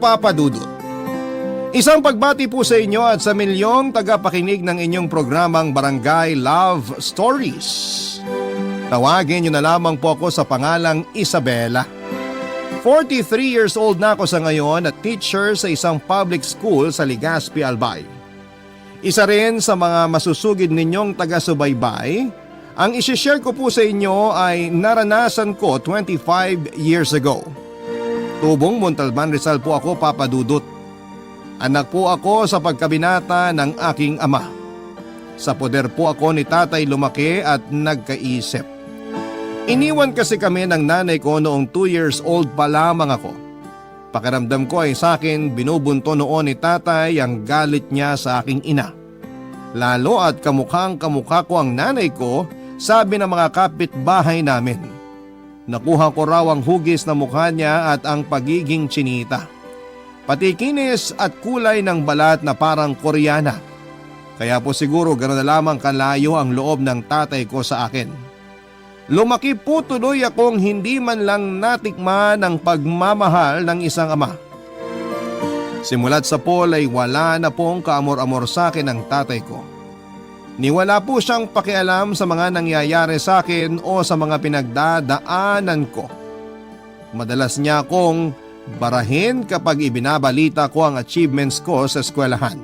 Papa Dudut. Isang pagbati po sa inyo at sa milyong tagapakinig ng inyong programang Barangay Love Stories. Tawagin niyo na lamang po ako sa pangalang Isabela. 43 years old na ako sa ngayon at teacher sa isang public school sa Legazpi, Albay. Isa rin sa mga masusugid ninyong taga-subaybay, ang isishare ko po sa inyo ay naranasan ko 25 years ago. Tubong Montalban, Rizal po ako, Papa Dudut. Anak po ako sa pagkabinata ng aking ama. Sa poder po ako ni tatay lumaki at nagkaisip. Iniwan kasi kami ng nanay ko noong 2 years old pa lamang ako. Pakiramdam ko ay sa akin binubunto noon ni tatay ang galit niya sa aking ina. Lalo at kamukhang kamukha ko ang nanay ko, sabi ng mga kapitbahay namin. Nakuha ko raw ang hugis na mukha niya at ang pagiging chinita. Pati kinis at kulay ng balat na parang Koreana. Kaya po siguro gano'n na lamang kalayo ang loob ng tatay ko sa akin. Lumaki po tuloy akong hindi man lang natikman ang pagmamahal ng isang ama. Simulat sa pool ay wala na pong kaamor-amor sa akin ang tatay ko. Niwala po siyang pakialam sa mga nangyayari sa akin o sa mga pinagdadaanan ko. Madalas niya akong barahin kapag ibinabalita ko ang achievements ko sa eskwelahan.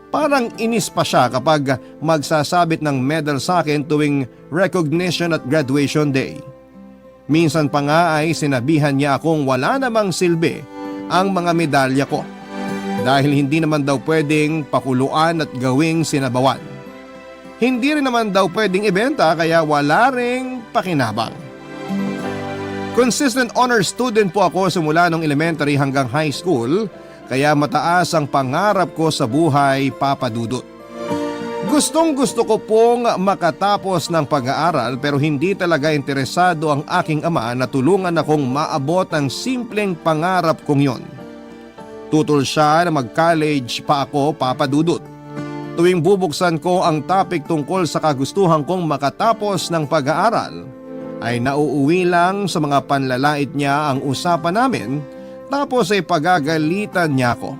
Parang inis pa siya kapag magsasabit ng medal sa akin tuwing recognition at graduation day. Minsan pa nga ay sinabihan niya akong wala namang silbi ang mga medalya ko dahil hindi naman daw pwedeng pakuluan at gawing sinabawan. Hindi rin naman daw pwedeng ibenta kaya wala ring pakinabang. Consistent honor student po ako simula nung elementary hanggang high school, kaya mataas ang pangarap ko sa buhay, Papa Dudut. Gustong-gusto ko pong makatapos ng pag-aaral pero hindi talaga interesado ang aking ama na tulungan akong maabot ang simpleng pangarap kong yon. Tutol siya na mag-college pa ako, Papa Dudut. Tuwing bubuksan ko ang topic tungkol sa kagustuhan kong makatapos ng pag-aaral, ay nauuwi lang sa mga panlalait niya ang usapan namin tapos ay pagagalitan niya ako.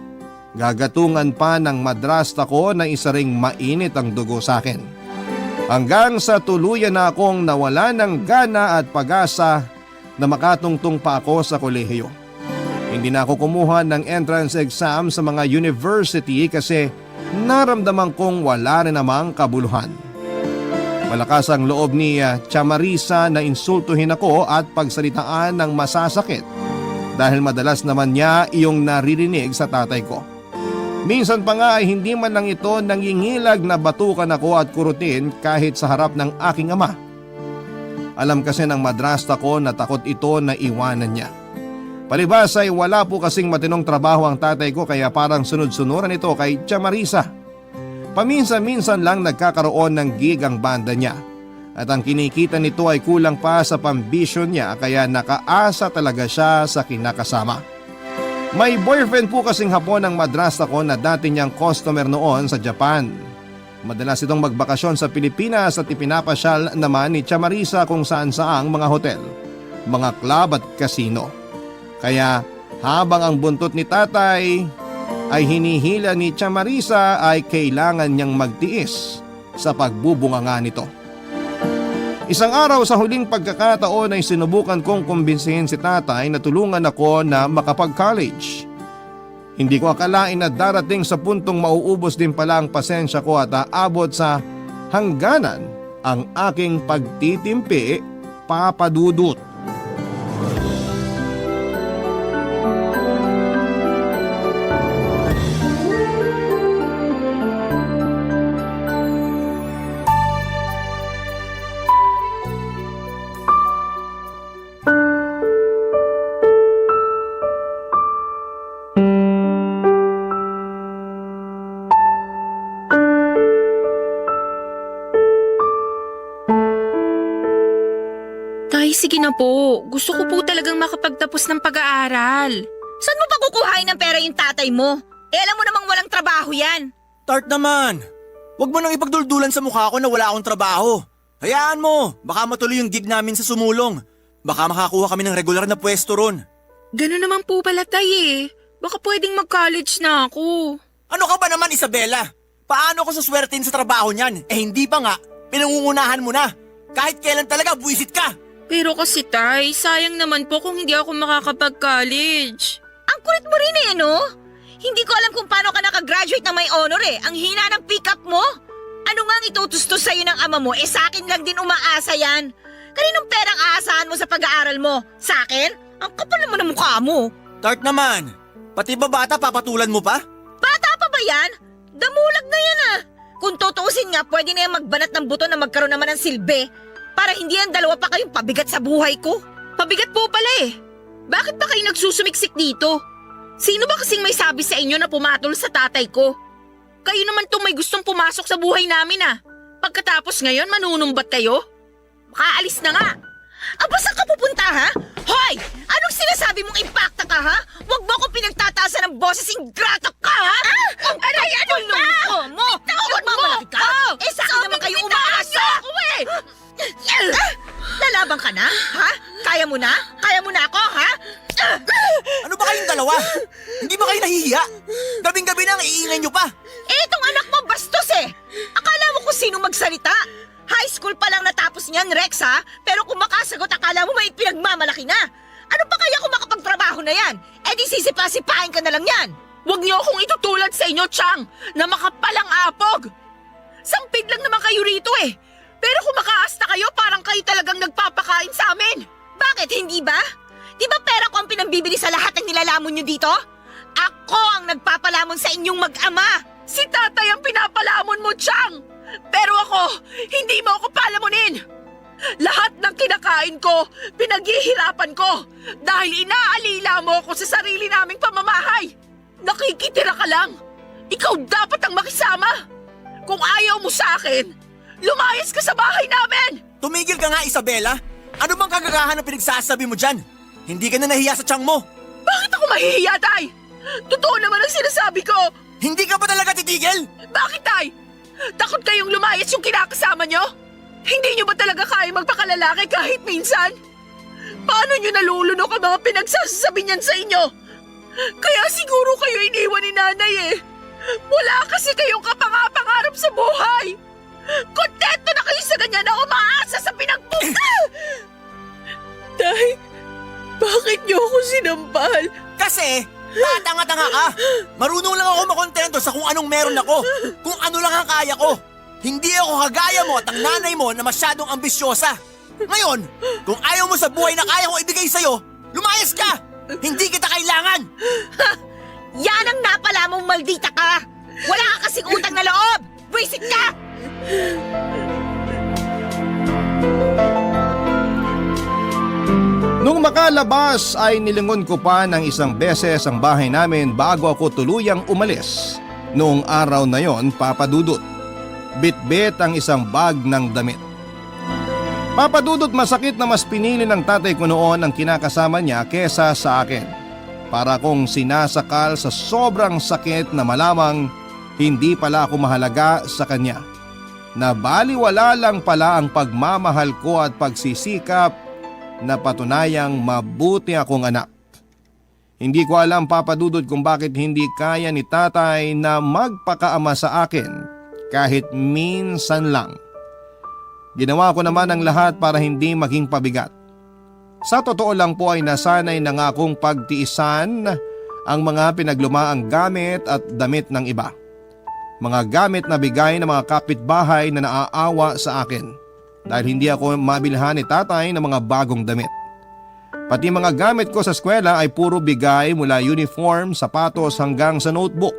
Gagatungan pa ng madrasta ko na isa ring mainit ang dugo sa akin. Hanggang sa tuluyan na akong nawala ng gana at pag-asa na makatungtong pa ako sa kolehiyo. Hindi na ako kumuha ng entrance exam sa mga university kasi naramdaman kong wala rin namang kabuluhan. Malakas ang loob ni Chamarisa na insultuhin ako at pagsalitaan ng masasakit dahil madalas naman niya iyong naririnig sa tatay ko. Minsan pa nga ay hindi man lang ito nangingilag na batukan ako at kurutin kahit sa harap ng aking ama. Alam kasi ng madrasta ko na takot ito na iwanan niya. Palibas ay wala po kasing matinong trabaho ang tatay ko kaya parang sunod-sunuran ito kay Chamarisa. Paminsan-minsan lang nagkakaroon ng gig ang banda niya at ang kinikita nito ay kulang pa sa pambisyon niya kaya nakaasa talaga siya sa kinakasama. May boyfriend po kasing Hapon ang madrasta ko na dati niyang customer noon sa Japan. Madalas itong magbakasyon sa Pilipinas at ipinapasyal naman ni Chamarisa kung saan-saang mga hotel, mga club at casino. Kaya habang ang buntot ni tatay ay hinihila ni Chamarisa ay kailangan niyang magtiis sa pagbubunganga nito. Isang araw sa huling pagkakataon ay sinubukan kong kumbinsihin si tatay na tulungan ako na makapag-college. Hindi ko akalain na darating sa puntong mauubos din pala ang pasensya ko at aabot sa hangganan ang aking pagtitimpi, Papa Dudut. Sige na po. Gusto ko po talagang makapagtapos ng pag-aaral. Saan mo pa kukuhain ng pera yung tatay mo? Alam mo namang walang trabaho yan. Tart naman! Huwag mo nang ipagduldulan sa mukha ko na wala akong trabaho. Hayaan mo, baka matuloy yung gig namin sa sumulong. Baka makakuha kami ng regular na pwesto ron. Ganun naman po pala tay eh. Baka pwedeng mag-college na ako. Ano ka ba naman, Isabela? Paano ako suswertein sa trabaho niyan? Hindi pa nga, pinangungunahan mo na. Kahit kailan talaga, buwisit ka. Pero kasi tay, sayang naman po kung hindi ako makakapag-college. Ang kulit mo rin eh, no? Hindi ko alam kung paano ka nakagraduate na may honor eh. Ang hina ng pick-up mo. Ano nga ang itutustos sa'yo ng ama mo? Sa akin lang din umaasa yan. Kaninong perang aasahan mo sa pag-aaral mo? Sa akin? Ang kapal naman ng mukha mo. Tart naman, pati ba bata papatulan mo pa? Bata pa ba yan? Damulag na yan ah. Kung tutuusin nga, pwede na yung magbanat ng buto na magkaroon naman ng silbi. Para hindi ang dalawa pa kayong pabigat sa buhay ko. Pabigat po pala eh. Bakit ba kayo nagsusumiksik dito? Sino ba kasing may sabi sa inyo na pumatol sa tatay ko? Kayo naman tong may gustong pumasok sa buhay namin ah. Pagkatapos ngayon manunumbat kayo? Makaalis na nga. Aba, saan ka pupunta ha? Hoy! Anong sinasabi mong impacta ka ha? Huwag mo akong pinagtataasan ng boses, ingrato ka ha? Ang aray, ano ba? Mo! Nagmamalaki ka? Sa akin naman kayo umaasa! Lalaban ka na? Ha? Kaya mo na? Kaya mo na ako ha? Ano ba kayong dalawa? Hindi ba kayo nahihiya? Gabing-gabi na ang iingay nyo pa. Itong anak mo bastos eh! Akala mo kung sino magsalita? High school pa lang natapos niyan, Rex ha? Pero kung makasagot, akala mo may pinagmamalaki na. Ano pa kaya kung makapagtrabaho na yan? Di sisipa-sipahin ka na lang yan. Huwag niyo akong itutulad sa inyo, Chang, na makapalang apog. Sampid lang naman kayo rito eh. Pero kung makaasta kayo, parang kayo talagang nagpapakain sa amin. Bakit, hindi ba? Di ba pera ko ang pinambibili sa lahat ng nilalamon nyo dito? Ako ang nagpapalamon sa inyong mag-ama. Si tatay ang pinapalamon mo, Chang. Pero ako, hindi mo ako palamunin. Lahat ng kinakain ko, pinaghihirapan ko. Dahil inaalila mo ako sa sarili naming pamamahay. Nakikitira ka lang. Ikaw dapat ang makisama. Kung ayaw mo sa akin, lumayas ka sa bahay namin. Tumigil ka nga, Isabela. Ano bang kagagahan na pinagsasabi mo dyan? Hindi ka na nahiya sa tiyang mo. Bakit ako mahihiya, tay? Totoo naman ang sinasabi ko. Hindi ka ba talaga titigil? Bakit, tay? Takot kayong lumayas yung kinakasama nyo? Hindi nyo ba talaga kaya magpakalalaki kahit minsan? Paano nyo nalulunok ang mga pinagsasabi niyan sa inyo? Kaya siguro kayo iniwan ni nanay eh. Wala kasi kayong kapangarap sa buhay. Kontento na kayo sa ganyan na umaasa sa pinagpunta. Tay, bakit nyo ako sinampal? Kasi, tatanga-tanga ka. Marunong lang ako makontento sa kung anong meron ako. Kung ano lang ang kaya ko. Hindi ako kagaya mo at ang nanay mo na masyadong ambisyosa. Ngayon, kung ayaw mo sa buhay na kaya kong ibigay sa'yo, lumayas ka! Hindi kita kailangan! Yan ang napala mong maldita ka! Wala ka kasing utang na loob! Buisit ka! Nung makalabas ay nilingon ko pa ng isang beses ang bahay namin bago ako tuluyang umalis. Noong araw na yon, Papa Dudut. Bit-bit ang isang bag ng damit. Papa Dudut, masakit na mas pinili ng tatay ko noon ang kinakasama niya kesa sa akin. Para kong sinasakal sa sobrang sakit na malamang hindi pala ako mahalaga sa kanya. Na baliwala lang pala ang pagmamahal ko at pagsisikap na patunayang mabuti akong anak. Hindi ko alam, Papa Dudut, kung bakit hindi kaya ni tatay na magpakaama sa akin kahit minsan lang. Ginawa ko naman ang lahat para hindi maging pabigat. Sa totoo lang po ay nasanay na nga akong pagtiisan ang mga pinaglumaang gamit at damit ng iba. Mga gamit na bigay ng mga kapitbahay na naaawa sa akin dahil hindi ako mabilhan ni tatay ng mga bagong damit. Pati mga gamit ko sa eskwela ay puro bigay mula uniform, sapatos hanggang sa notebook.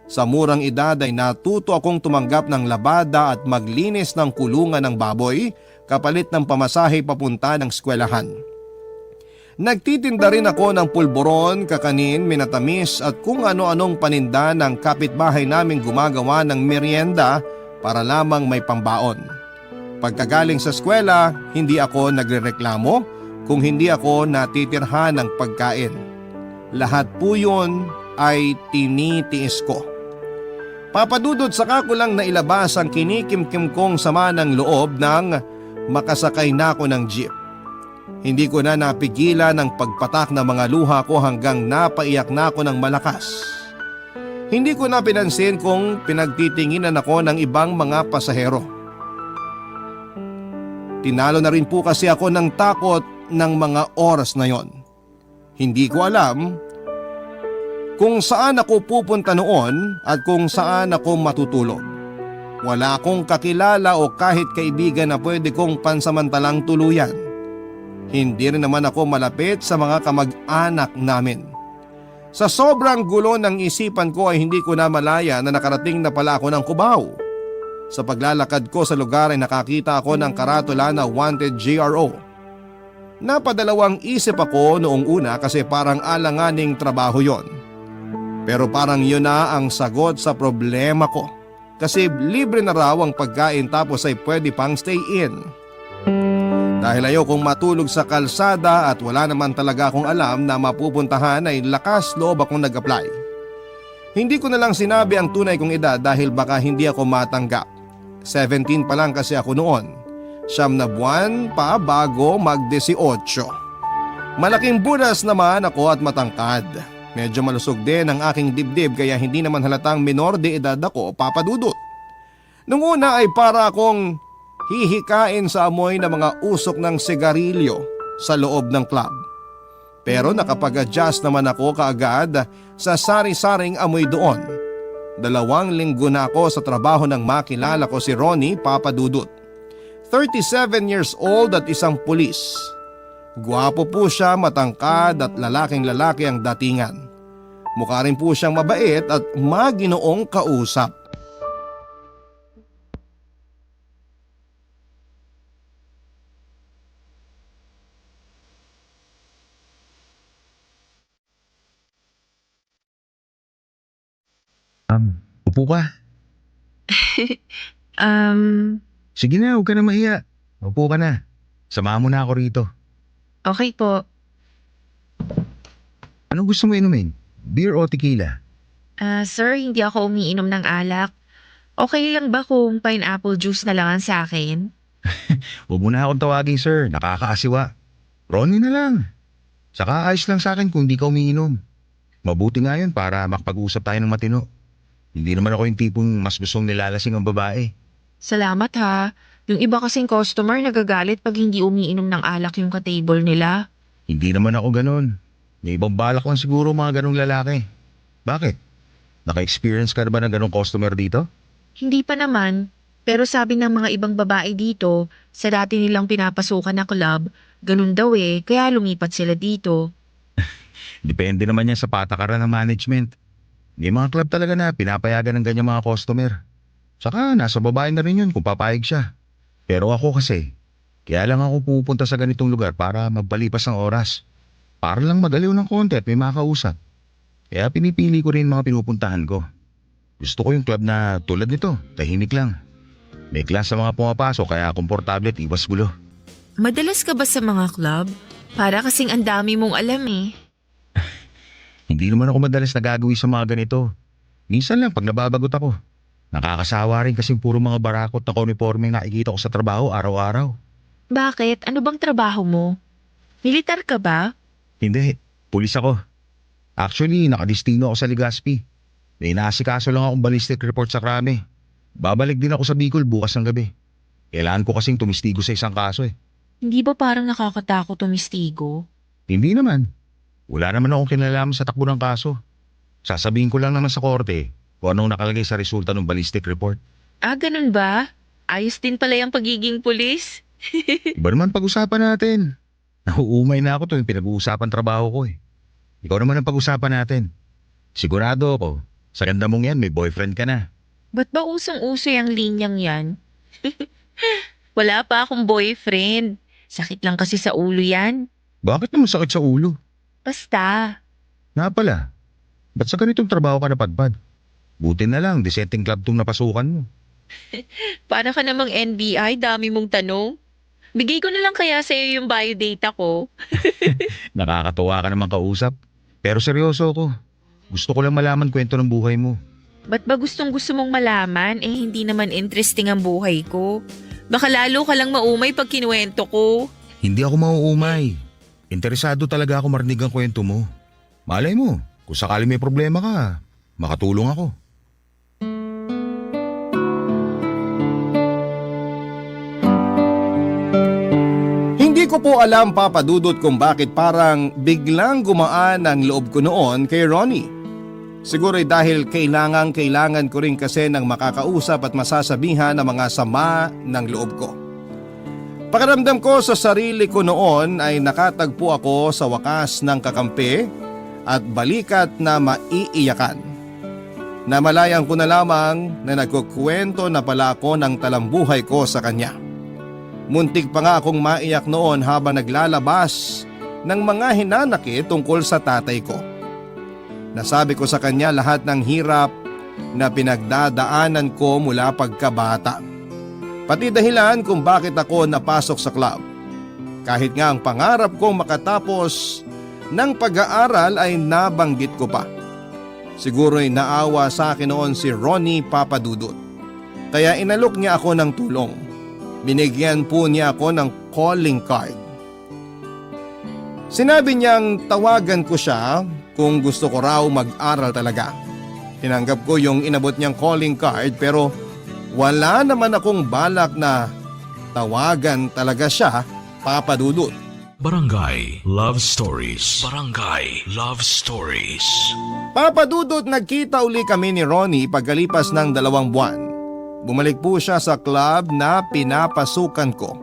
Sa murang edad ay natuto akong tumanggap ng labada at maglinis ng kulungan ng baboy kapalit ng pamasahe papunta ng eskwelahan. Nagtitinda rin ako ng pulburon, kakanin, minatamis at kung ano-anong paninda ng kapitbahay naming gumagawa ng merienda para lamang may pambaon. Pagkagaling sa eskwela, hindi ako nagrereklamo kung hindi ako natitirhan ng pagkain. Lahat po yun ay tinitiis ko. Papa Dudut, saka ko lang nailabas ang kinikimkim kong sama ng loob nang makasakay na ako ng jeep. Hindi ko na napigilan ang pagpatak ng mga luha ko hanggang napaiyak na ako ng malakas. Hindi ko na pinansin kung pinagtitinginan ako ng ibang mga pasahero. Tinalo na rin po kasi ako ng takot ng mga oras na yon. Hindi ko alam kung saan ako pupunta noon at kung saan ako matutulog. Wala akong kakilala o kahit kaibigan na pwede kong pansamantalang tuluyan. Hindi rin naman ako malapit sa mga kamag-anak namin. Sa sobrang gulo ng isipan ko ay hindi ko na malaya na nakarating na pala ako ng Cubao. Sa paglalakad ko sa lugar ay nakakita ako ng karatula na wanted GRO. Napadalawang isip ako noong una kasi parang alanganing trabaho yon. Pero parang yun na ang sagot sa problema ko. Kasi libre na raw ang pagkain tapos ay pwede pang stay in. Dahil ayokong matulog sa kalsada at wala naman talaga akong alam na mapupuntahan ay lakas loob akong nag-apply. Hindi ko na lang sinabi ang tunay kong edad dahil baka hindi ako matanggap. 17 pa lang kasi ako noon. 9 na buwan pa bago mag-18. Malaking bunas naman ako at matangkad. Medyo malusog din ang aking dibdib kaya hindi naman halatang menor de edad ako, Papa Dudut. Nung una ay para akong hihikain sa amoy ng mga usok ng sigarilyo sa loob ng club. Pero nakapag-adjust naman ako kaagad sa sari-saring amoy doon. 2 linggo na ako sa trabaho ng makilala ko si Ronnie Papadudut. 37 years old at isang pulis. Gwapo po siya, matangkad at lalaking-lalaki ang datingan. Mukha rin po siyang mabait at maginoong kausap. Upo ka. Sige na, huwag ka na mahiya. Upo ka na. Samahan mo na ako rito. Okay po. Anong gusto mo inumin? Beer o tequila? Sir, hindi ako umiinom ng alak. Okay lang ba kung pineapple juice na lang ang sa akin? Huwag mo na akong tawagin, sir. Nakakaasiwa. Ronnie na lang. Saka ayos lang sa akin kung di ka umiinom. Mabuti nga yun para makapag-usap tayo ng matino. Hindi naman ako yung tipong mas gustong nilalasing ang babae. Salamat ha. Yung iba kasing customer nagagalit pag hindi umiinom ng alak yung ka-table nila. Hindi naman ako ganun. May ibang balak lang siguro mga ganong lalaki. Bakit? Naka-experience ka na ba ng ganong customer dito? Hindi pa naman. Pero sabi ng mga ibang babae dito, sa dati nilang pinapasukan na club, ganun daw kaya lumipat sila dito. Depende naman yan sa patakaran ng management. May mga club talaga na pinapayagan ng ganyang mga customer. Saka nasa babae na rin yun kung papayag siya. Pero ako kasi, kaya lang ako pupunta sa ganitong lugar para magpalipas ng oras. Para lang magaliw ng konti at may makausap. Kaya pinipili ko rin mga pinupuntahan ko. Gusto ko yung club na tulad nito, tahimik lang. May class sa mga pumapasok kaya komportable at iwas gulo. Madalas ka ba sa mga club? Para kasing ang dami mong alam Hindi naman ako madalas nagagawi sa mga ganito. Minsan lang pag nababagot ako. Nakakasawa rin kasi puro mga barakot na uniforme nakikita ko sa trabaho araw-araw. Bakit? Ano bang trabaho mo? Militar ka ba? Hindi, pulis ako. Actually, nakadistino ako sa Legazpi. May inaasikaso lang akong ballistic report sa krame. Babalik din ako sa Bicol bukas ng gabi. Kailangan ko kasing tumistigo sa isang kaso Hindi ba parang nakakatakot tumistigo? Hindi naman. Wala naman akong kinalaman sa takbo ng kaso. Sasabihin ko lang naman sa korte kung anong nakalagay sa resulta ng ballistic report. Ganun ba? Ayos din pala yung pagiging pulis. Iba naman pag-usapan natin. Nahuumay na ako tuwing pinag-uusapan trabaho ko Ikaw naman ang pag-usapan natin. Sigurado ako, sa ganda mong yan may boyfriend ka na. Ba't ba usong-uso yung linyang yan? Wala pa akong boyfriend. Sakit lang kasi sa ulo yan. Bakit naman sakit sa ulo? Basta. Nga pala, ba't sa ganitong trabaho ka napadpad? Buti na lang, disenteng club tong napasukan mo. Para ka namang NBI, dami mong tanong. Bigay ko na lang kaya sa'yo yung biodata ko. Nakakatuwa ka naman kausap. Pero seryoso ako. Gusto ko lang malaman kwento ng buhay mo. Ba't ba gustong gusto mong malaman? Hindi naman interesting ang buhay ko. Baka lalo ka lang maumay pag kinuwento ko. Hindi ako mauumay. Interesado talaga ako marinig ang kwento mo. Malay mo, kung sakali may problema ka, makatulong ako. Hindi ko po alam, Papa Dudut, kung bakit parang biglang gumaan ang loob ko noon kay Ronnie. Siguro dahil kailangan ko rin kasi ng makakausap at masasabihan ng mga sama ng loob ko. Pakiramdam ko sa sarili ko noon ay nakatagpo ako sa wakas ng kakampi at balikat na maiiyakan. Namalayan ko na lamang na nagkukwento na pala ako ng talambuhay ko sa kanya. Muntik pa nga akong maiyak noon habang naglalabas ng mga hinanakit tungkol sa tatay ko. Nasabi ko sa kanya lahat ng hirap na pinagdadaanan ko mula pagkabata. Pati dahilan kung bakit ako napasok sa club. Kahit nga ang pangarap kong makatapos ng pag-aaral ay nabanggit ko pa. Siguro'y naawa sa akin noon si Ronnie, Papa Dudut. Kaya inalok niya ako ng tulong. Binigyan po niya ako ng calling card. Sinabi niyang tawagan ko siya kung gusto ko raw mag-aral talaga. Tinanggap ko yung inabot niyang calling card pero wala naman akong balak na tawagan talaga siya, Papa Dudut. Barangay Love Stories. Barangay Love Stories. Papa Dudut, nagkita uli kami ni Ronnie pagkalipas ng 2 buwan. Bumalik po siya sa club na pinapasukan ko.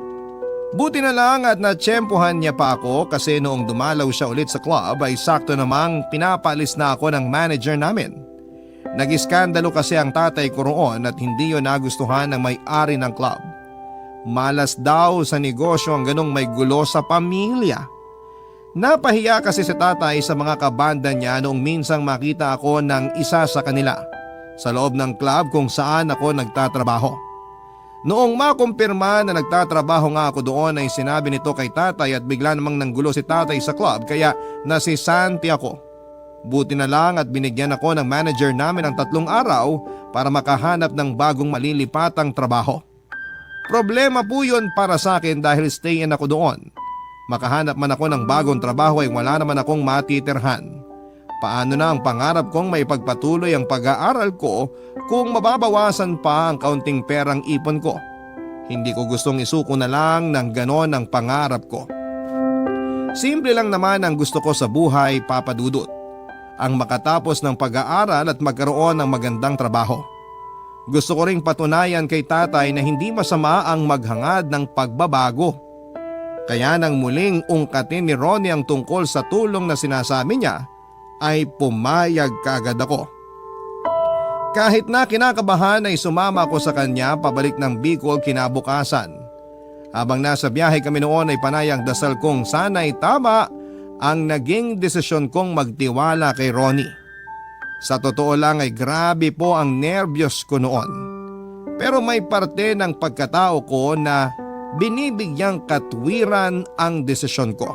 Buti na lang at natsyempohan niya pa ako kasi noong dumalaw siya ulit sa club ay sakto namang pinapalis na ako ng manager namin. Nag-iskandalo kasi ang tatay ko roon at hindi yun nagustuhan ng may-ari ng club. Malas daw sa negosyo ang ganong may gulo sa pamilya. Napahiya kasi si tatay sa mga kabanda niya noong minsang makita ako ng isa sa kanila sa loob ng club kung saan ako nagtatrabaho. Noong makumpirma na nagtatrabaho nga ako doon ay sinabi nito kay tatay at bigla namang nanggulo si tatay sa club kaya nasisanti ako. Buti na lang at binigyan ako ng manager namin ng 3 araw para makahanap ng bagong malilipatang trabaho. Problema po yun para sa akin dahil stay in ako doon. Makahanap man ako ng bagong trabaho ay wala naman akong matitirhan. Paano na ang pangarap kong maipagpatuloy ang pag-aaral ko kung mababawasan pa ang kaunting perang ipon ko? Hindi ko gustong isuko na lang ng ganon ang pangarap ko. Simple lang naman ang gusto ko sa buhay, Papa Dudut. Ang makatapos ng pag-aaral at magkaroon ng magandang trabaho. Gusto ko ring patunayan kay tatay na hindi masama ang maghangad ng pagbabago. Kaya nang muling ungkatin ni Ronnie ang tungkol sa tulong na sinasabi niya, ay pumayag kaagad ako. Kahit na kinakabahan ay sumama ako sa kanya pabalik ng Bicol kinabukasan. Habang nasa biyahe kami noon ay panayang dasal kong sana'y tama ang naging desisyon kong magtiwala kay Ronnie. Sa totoo lang ay grabe po ang nervyos ko noon. Pero may parte ng pagkatao ko na binibigyang katwiran ang desisyon ko.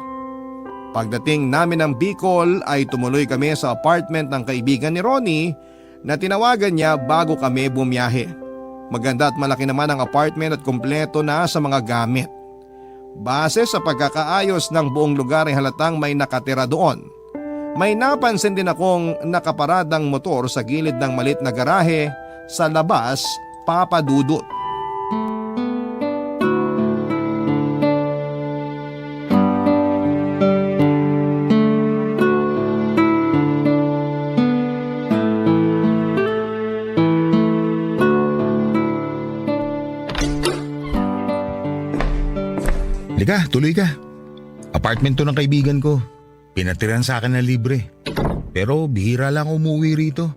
Pagdating namin ng Bicol ay tumuloy kami sa apartment ng kaibigan ni Ronnie na tinawagan niya bago kami bumiyahe. Maganda at malaki naman ang apartment at kumpleto na sa mga gamit. Base sa pagkakaayos ng buong lugar ay halatang may nakatira doon. May napansin din akong nakaparadang motor sa gilid ng malit na garahe sa labas, Papa Dudut. Halika, tuloy ka. Apartment to ng kaibigan ko. Pinatiran sa akin na libre. Pero bihira lang umuwi rito.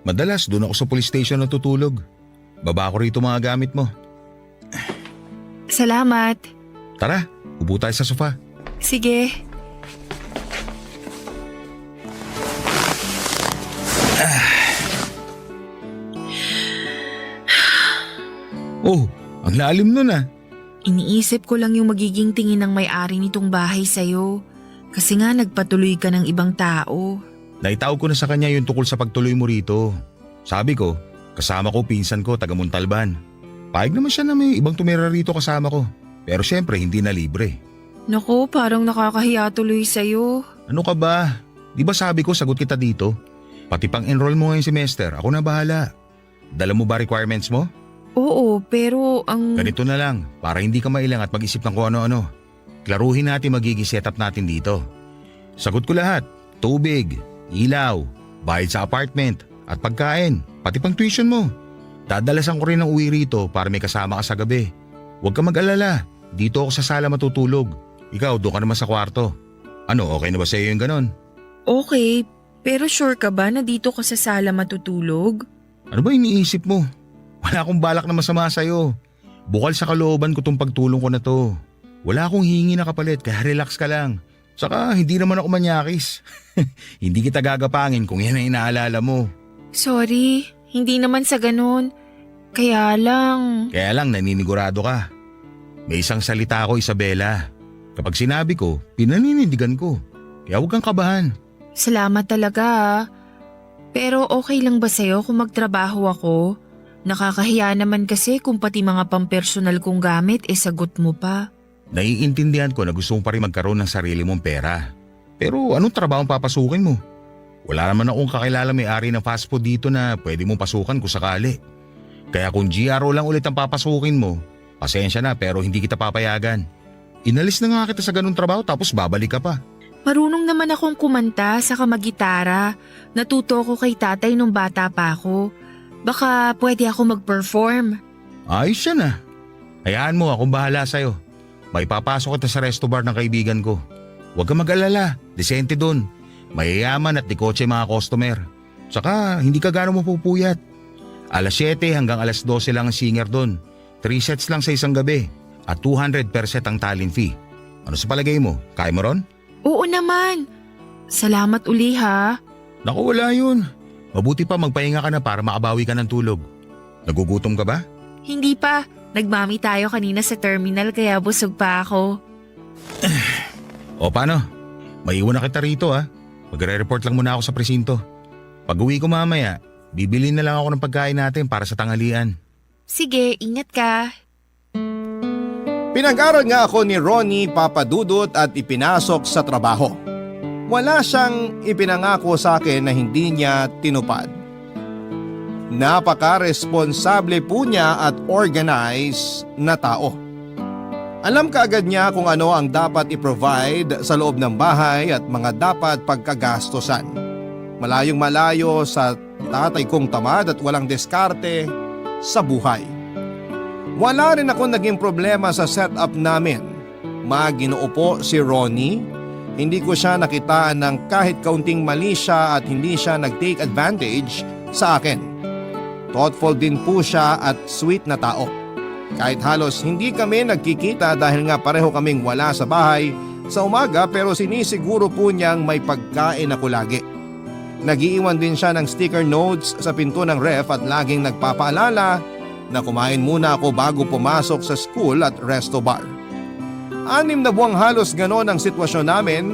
Madalas doon ako sa police station natutulog. Baba ko rito mga gamit mo. Salamat. Tara, upo tayo sa sofa. Sige. Oh, ang lalim nun ah. Iniisip ko lang yung magiging tingin ng may-ari nitong bahay sa'yo. Kasi nga nagpatuloy ka ng ibang tao. Naitawag ko na sa kanya yung tungkol sa pagtuloy mo rito. Sabi ko, kasama ko pinsan ko taga Montalban. Pahig naman siya na may ibang tumira rito kasama ko. Pero syempre hindi na libre. Naku, parang nakakahiya tuloy sa'yo. Ano ka ba? Di ba sabi ko sagot kita dito? Pati pang enroll mo ngayong semester, ako na bahala. Dala mo ba requirements mo? Oo, pero ang... Ganito na lang, para hindi ka mailang at mag-isip ng kung ano-ano. Klaruhin natin magiging setup natin dito. Sagot ko lahat, tubig, ilaw, bayad sa apartment, at pagkain, pati pang tuition mo. Dadalasan ko rin ng uwi rito para may kasama ka sa gabi. Huwag ka mag-alala, dito ako sa sala matutulog. Ikaw, doon ka naman sa kwarto. Ano, okay na ba sa iyo yung ganon? Okay, pero sure ka ba na dito ka sa sala matutulog? Ano ba iniisip mo? Wala akong balak na masama sa'yo. Bukal sa kalooban ko tong pagtulong ko na to. Wala akong hingi na kapalit kaya relax ka lang. Saka hindi naman ako manyakis. Hindi kita gagapangin kung yan ang inaalala mo. Sorry, hindi naman sa ganun. Kaya lang... Kaya lang naninigurado ka. May isang salita ako, Isabela. Kapag sinabi ko, pinaninindigan ko. Kaya huwag kang kabahan. Salamat talaga ah. Pero okay lang ba sa'yo kung magtrabaho ako? Nakakahiya naman kasi kung pati mga pampersonal kong gamit sagot mo pa. Naiintindihan ko na gusto mo pa rin magkaroon ng sarili mong pera. Pero anong trabaho ang papasukin mo? Wala naman akong kakilala may-ari ng fast food dito na pwede mong pasukan kung sakali. Kaya kung GRO lang ulit ang papasukin mo, pasensya na pero hindi kita papayagan. Inalis na nga kita sa ganung trabaho tapos babalik ka pa. Marunong naman akong kumanta saka magitara. Natuto ko kay tatay nung bata pa ako. Baka pwede ako mag-perform. Ayos yan ah. Hayaan mo akong bahala sa'yo. May papasok kita sa resto bar ng kaibigan ko. Huwag kang mag-alala, desente dun. Mayayaman at di kotse mga customer. Saka hindi ka gano'ng mapupuyat. Alas 7 hanggang alas 12 lang ang singer dun. 3 sets lang sa isang gabi at 200 per set ang talent fee. Ano sa palagay mo? Kaya mo ron? Oo naman. Salamat uli ha. Naku, wala yun. Mabuti pa magpahinga ka na para makabawi ka ng tulog. Nagugutom ka ba? Hindi pa. Nagmami tayo kanina sa terminal kaya busog pa ako. O paano? Maiwan na kita rito ha. Magre-report lang muna ako sa presinto. Pag uwi ko mamaya, bibili na lang ako ng pagkain natin para sa tanghalian. Sige, ingat ka. Pinag-aral nga ako ni Ronnie Papadudot at ipinasok sa trabaho. Wala siyang ipinangako sa akin na hindi niya tinupad. Napaka-responsable po niya at organized na tao. Alam kaagad niya kung ano ang dapat i-provide sa loob ng bahay at mga dapat pagkagastosan. Malayong malayo sa tatay kong tamad at walang diskarte sa buhay. Wala rin ako naging problema sa setup namin. Maginoo po si Ronnie. Hindi ko siya nakitaan ng kahit kaunting mali siya at hindi siya nag-take advantage sa akin. Thoughtful din po siya at sweet na tao. Kahit halos hindi kami nagkikita dahil nga pareho kaming wala sa bahay sa umaga pero sinisiguro po niyang may pagkain ako lagi. Nagiiwan din siya ng sticker notes sa pinto ng ref at laging nagpapaalala na kumain muna ako bago pumasok sa school at resto bar. 6 na buwang halos ganon ang sitwasyon namin.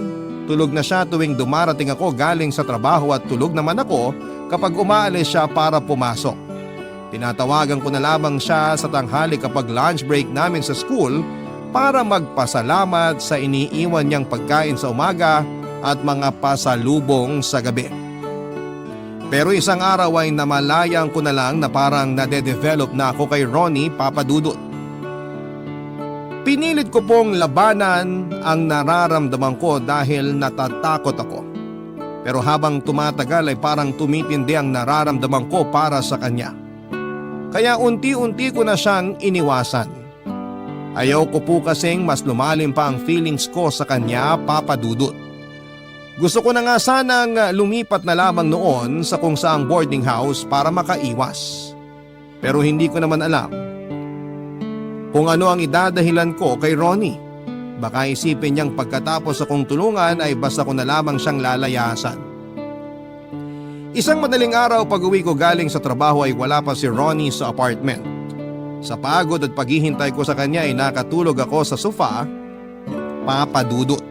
Tulog na siya tuwing dumarating ako galing sa trabaho at tulog naman ako kapag umaalis siya para pumasok. Tinatawagan ko na lamang siya sa tanghali kapag lunch break namin sa school para magpasalamat sa iniiwan niyang pagkain sa umaga at mga pasalubong sa gabi. Pero isang araw ay namalayang ko na lang na parang nade-develop na ako kay Ronnie Papadudot. Pinilit ko pong labanan ang nararamdaman ko dahil natatakot ako. Pero habang tumatagal ay parang tumitindi ang nararamdaman ko para sa kanya. Kaya unti-unti ko na siyang iniwasan. Ayaw ko po kasing mas lumalim pa ang feelings ko sa kanya, Papadudot. Gusto ko na nga sanang lumipat na lamang noon sa kung saang boarding house para makaiwas. Pero hindi ko naman alam kung ano ang idadahilan ko kay Ronnie. Baka isipin niyang pagkatapos akong tulungan ay basta ko na lamang siyang lalayasan. Isang madaling araw pag-uwi ko galing sa trabaho ay wala pa si Ronnie sa apartment. Sa pagod at paghihintay ko sa kanya ay nakatulog ako sa sofa, Papadudot.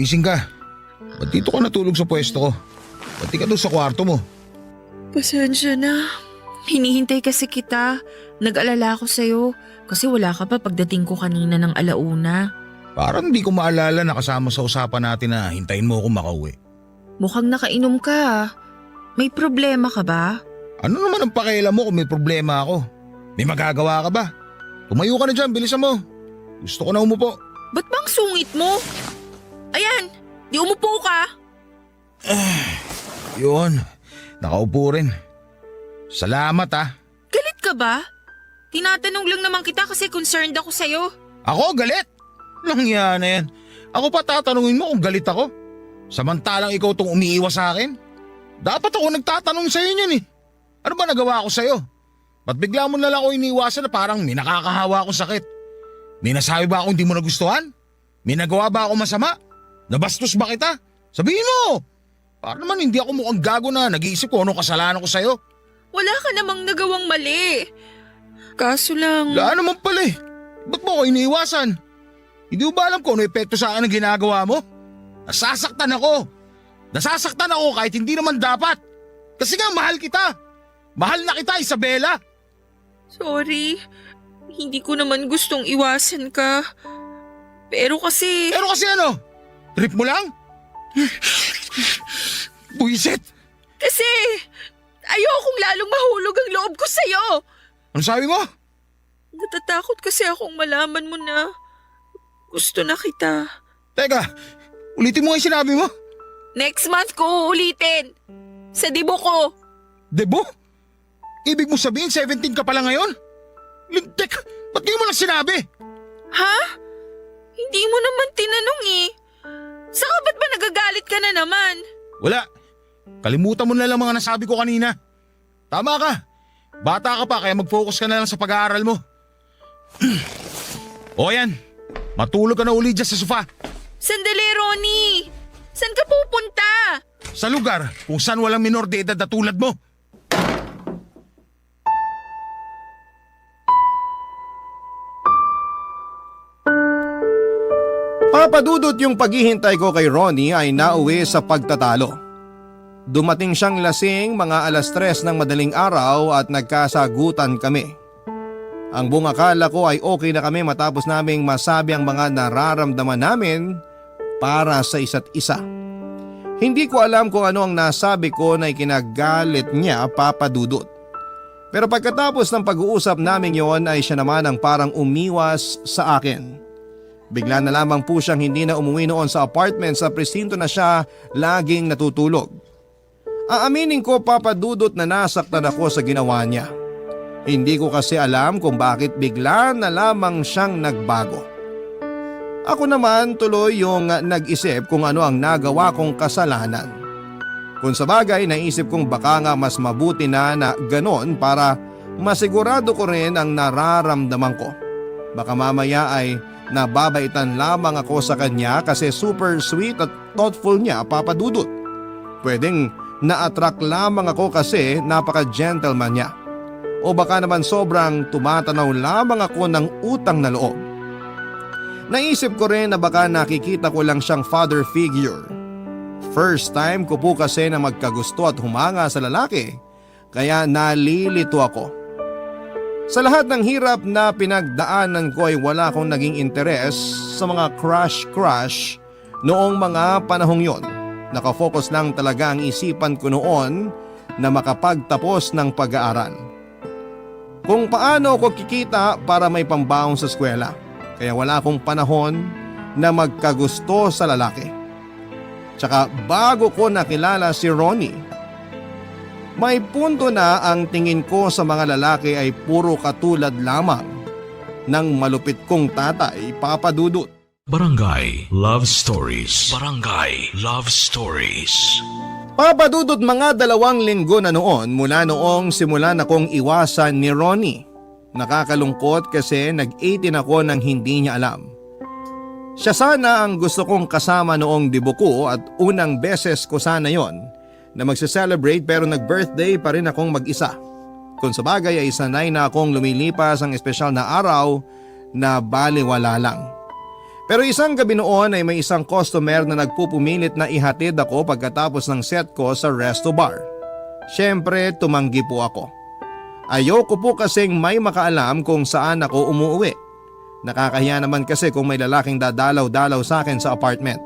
gising ka. Ba't dito ka natulog sa pwesto ko? Ba't di ka doon sa kwarto mo? Pasensya na. Hinihintay kasi kita. Nag-alala ako sa'yo kasi wala ka pa pagdating ko kanina ng alauna. Parang di ko maalala na kasama sa usapan natin na hintayin mo ako makauwi. Mukhang nakainom ka. May problema ka ba? Ano naman ang pakialam mo kung may problema ako? May magagawa ka ba? Tumayo ka na dyan, bilisan mo. Gusto ko na umupo. Ba't bang sungit mo? Ayan, di umupo ka. Yun, nakaupo rin. Salamat ah. Galit ka ba? Tinatanong lang naman kita kasi concerned ako sa'yo. Ako galit? Langya na yan. Ako pa tatanungin mo kung galit ako? Samantalang ikaw tong umiiwas sa akin? Dapat ako nagtatanong sa'yo niyan eh. Ano ba nagawa ko sa'yo? Ba't bigla mo na lang ako iniiwasan na parang may nakakahawa akong sakit? May nasabi ba akong hindi mo nagustuhan? May nagawa ba ako masama? Nabastos ba kita? Sabihin mo! Para naman hindi ako mukhang gago na nag-iisip ko anong kasalanan ko sa'yo. Wala ka namang nagawang mali. Kaso lang… Wala naman pala eh. Ba't mo ako iniiwasan? Hindi mo ba alam kung ano epekto sa akin ang ginagawa mo? Nasasaktan ako. Nasasaktan ako kahit hindi naman dapat. Kasi nga mahal kita. Mahal na kita, Isabela. Sorry, hindi ko naman gustong iwasan ka. Pero kasi… Pero kasi ano? Trip mo lang? Buisit! Kasi ayokong lalong mahulog ang loob ko sa'yo. Ano sabi mo? Natatakot kasi akong malaman mo na gusto na kita. Teka, ulitin mo nga yung sinabi mo. Next month ko uulitin. Sa dibo ko. Debo? Ibig mo sabihin 17 ka pala ngayon? Lintek, ba't di mo lang sinabi? Ha? Hindi mo naman tinanong eh. Saka ba't ba nagagalit ka na naman? Wala. Kalimutan mo na lang mga nasabi ko kanina. Tama ka. Bata ka pa kaya mag-focus ka na lang sa pag-aaral mo. O yan, matulog ka na uli dyan sa sofa. Sandali, Ronnie. Saan ka pupunta? Sa lugar kung saan walang minor de edad na tulad mo. Papadudot yung paghihintay ko kay Ronnie ay nauwi sa pagtatalo. Dumating siyang lasing mga 3:00 ng madaling araw at nagkasagutan kami. Ang buong akala ko ay okay na kami matapos naming masabi ang mga nararamdaman namin para sa isa't isa. Hindi ko alam kung ano ang nasabi ko na ikinagalit niya, Papa Dudut. Pero pagkatapos ng pag-uusap namin yon ay siya naman ang parang umiwas sa akin. Bigla na lamang po siyang hindi na umuwi noon sa apartment sa presinto na siya laging natutulog. Aaminin ko, Papa Dudut, na nasaktan ako sa ginawa niya. Hindi ko kasi alam kung bakit bigla na lamang siyang nagbago. Ako naman tuloy yung nag-isip kung ano ang nagawa kong kasalanan. Kung sa bagay, naisip kong baka nga mas mabuti na ganon para masigurado ko rin ang nararamdaman ko. Baka mamaya ay nababaitan lamang ako sa kanya kasi super sweet at thoughtful niya, Papa Dudut. Pwedeng na-attract lamang ako kasi napaka-gentleman niya. O baka naman sobrang tumatanaw lamang ako ng utang na loob. Naisip ko rin na baka nakikita ko lang siyang father figure. First time ko po kasi na magkagusto at humanga sa lalaki, kaya nalilito ako. Sa lahat ng hirap na pinagdaanan ko ay wala akong naging interes sa mga crush noong mga panahong yon. Nakafocus lang talaga ang isipan ko noon na makapagtapos ng pag-aaral. Kung paano ako kikita para may pambaon sa eskwela. Kaya wala akong panahon na magkagusto sa lalaki. Tsaka bago ko nakilala si Ronnie, may punto na ang tingin ko sa mga lalaki ay puro katulad lamang ng malupit kong tatay, Papa Dudut. Barangay Love Stories. Barangay Love Stories. Papa Dudut, mga 2 linggo na noon mula noong simulan akong iwasan ni Ronnie. Nakakalungkot kasi nag-18 ako nang hindi niya alam. Siya sana ang gusto kong kasama noong dibuko at unang beses ko sana yon na magse-celebrate pero nag-birthday pa rin akong mag-isa. Kung sa bagay ay sanay na akong lumilipas ang espesyal na araw na baliwala lang. Pero isang gabi noon ay may isang customer na nagpupumilit na ihatid ako pagkatapos ng set ko sa resto bar. Siyempre tumanggi po ako. Ayoko po kasing may makaalam kung saan ako umuwi. Nakakahiya naman kasi kung may lalaking dadalaw-dalaw sa akin sa apartment.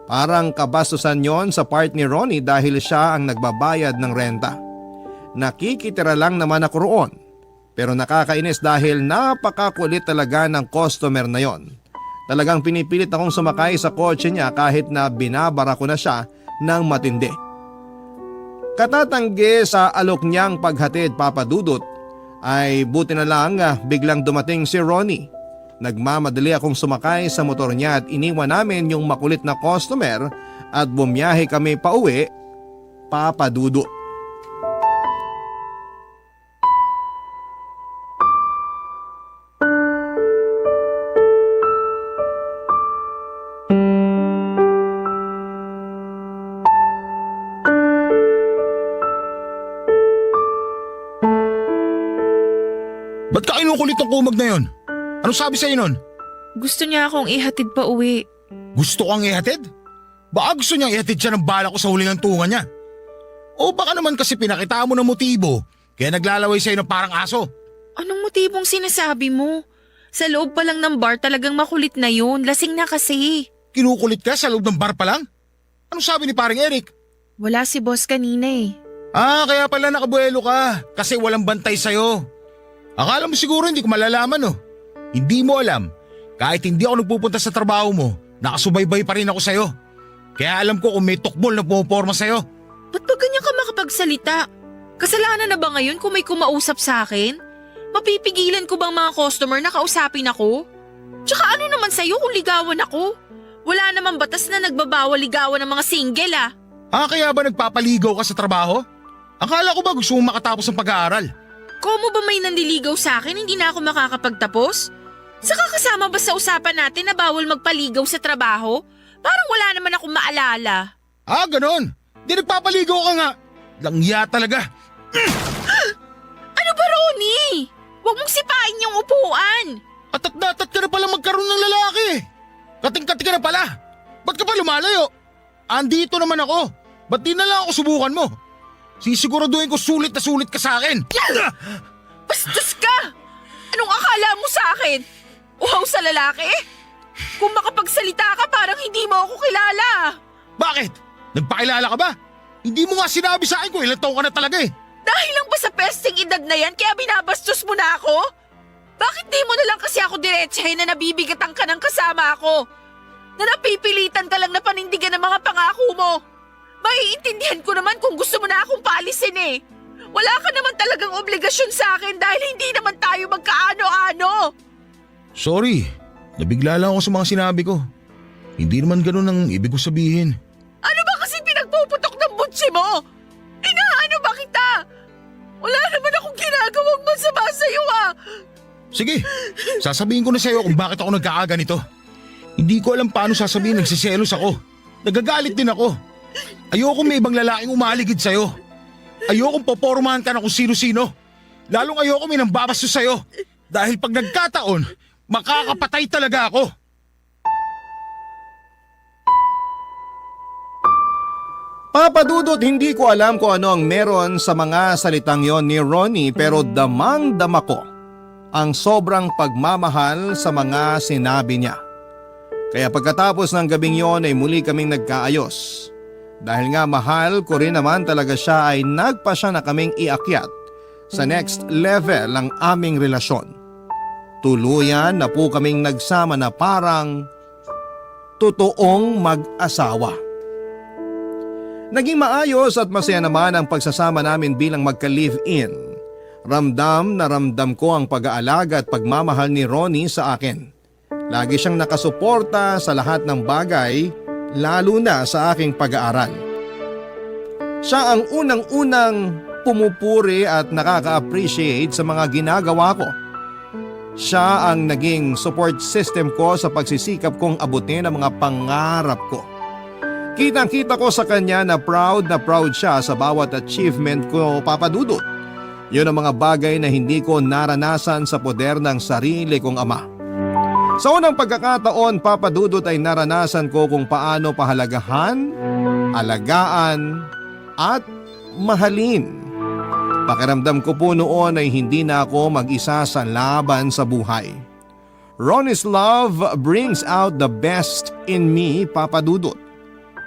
Parang kabastusan yon sa part ni Ronnie dahil siya ang nagbabayad ng renta. Nakikitira lang naman ako roon. Pero nakakainis dahil napakakulit talaga ng customer na yon. Talagang pinipilit akong sumakay sa kotse niya kahit na binabara ko na siya ng matindi. Katatanggi sa alok niyang paghatid, Papa Dudut, ay buti na lang biglang dumating si Ronnie. Nagmamadali akong sumakay sa motor niya at iniwan namin yung makulit na customer at bumiyahe kami pauwi, Papa Dudut. Ba't ka kinukulit ng kumag na yun? Anong sabi sa'yo nun? Gusto niya akong ihatid pa uwi. Gusto kang ihatid? Baka gusto niyang ihatid siya ng bala ko sa huli ng tunga niya. O baka naman kasi pinakita mo ng motibo kaya naglalaway sa'yo ng parang aso. Anong motibong sinasabi mo? Sa loob pa lang ng bar talagang makulit na yun. Lasing na kasi. Kinukulit ka sa loob ng bar pa lang? Anong sabi ni paring Eric? Wala si boss kanina eh. Kaya pala nakabuelo ka kasi walang bantay sa'yo. Akala mo siguro hindi ko malalaman oh. Hindi mo alam, kahit hindi ako nagpupunta sa trabaho mo, nakasubaybay pa rin ako sa'yo. Kaya alam ko kung may tukbol na pumaporma sa'yo. Ba't ba ganyan ka makapagsalita? Kasalanan na ba ngayon kung may kumausap sa akin? Mapipigilan ko bang mga customer na kausapin ako? Tsaka ano naman sa'yo kung ligawan ako? Wala namang batas na nagbabawal ligawan ng mga single ah. Kaya ba nagpapaligaw ka sa trabaho? Akala ko ba gusto mong makatapos ng pag-aaral? Komo ba may nandiligaw sa akin hindi na ako makakapagtapos? Saka kasama ba sa usapan natin na bawal magpaligaw sa trabaho? Parang wala naman akong maalala. Ganon. Di nagpapaligaw ka nga. Langya talaga. Ano ba, Ronnie? Huwag mong sipain yung upuan. Atat ka na pala magkaroon ng lalaki. Kating-kating ka na pala. Ba't ka pa lumalayo? Andito naman ako. Ba't di na lang ako subukan mo? Sisiguraduhin ko sulit na sulit ka sa akin. Bastos ka! Anong akala mo sa akin? Uhaw sa lalaki? Kung makapagsalita ka parang hindi mo ako kilala. Bakit? Nagpakilala ka ba? Hindi mo nga sinabi sa akin kung ilang taon ka na talaga eh. Dahil lang ba sa pesting edad na yan kaya binabastos mo na ako? Bakit di mo na lang kasi ako diretsahin na nabibigatan ka ng kasama ako? Na napipilitan ka lang na panindigan ng mga pangako mo? Maiintindihan ko naman kung gusto mo na akong paalisin eh. Wala ka naman talagang obligasyon sa akin dahil hindi naman tayo magkaano-ano. Sorry, nabigla lang ako sa mga sinabi ko. Hindi naman ganun ang ibig ko sabihin. Ano ba kasi pinagpuputok ng butsi mo? Inaano ba kita? Wala naman akong ginagawang masama sa'yo ah. Sige, sasabihin ko na sa'yo kung bakit ako nagkakaganito. Hindi ko alam paano sasabihin, nagsiselos ako. Nagagalit din ako. Ayoko may ibang lalaking umaligid sa'yo. Ayokong popormahan ka na kung sino-sino. Lalong ayoko may nang babastos sa'yo. Dahil pag nagkataon, makakapatay talaga ako. Papa Dudut, hindi ko alam kung ano ang meron sa mga salitang yon ni Ronnie pero damang-dama ko ang sobrang pagmamahal sa mga sinabi niya. Kaya pagkatapos ng gabing yon ay muli kaming nagkaayos. Dahil nga mahal ko rin naman talaga siya ay nagpasya na kaming iakyat sa next level ang aming relasyon. Tuluyan na po kaming nagsama na parang totoong mag-asawa. Naging maayos at masaya naman ang pagsasama namin bilang magka-live-in. Ramdam na ramdam ko ang pag-aalaga at pagmamahal ni Ronnie sa akin. Lagi siyang nakasuporta sa lahat ng bagay, lalo na sa aking pag-aaral. Siya ang unang-unang pumupuri at nakaka-appreciate sa mga ginagawa ko. Siya ang naging support system ko sa pagsisikap kong abutin ang mga pangarap ko. Kitang-kita ko sa kanya na proud siya sa bawat achievement ko, Papa Dudut. Yun ang mga bagay na hindi ko naranasan sa poder ng sarili kong ama. Sa unang pagkakataon, Papa Dudut, ay naranasan ko kung paano pahalagahan, alagaan at mahalin. Pakiramdam ko po noon ay hindi na ako mag-isa sa laban sa buhay. Ronnie's love brings out the best in me, Papa Dudut.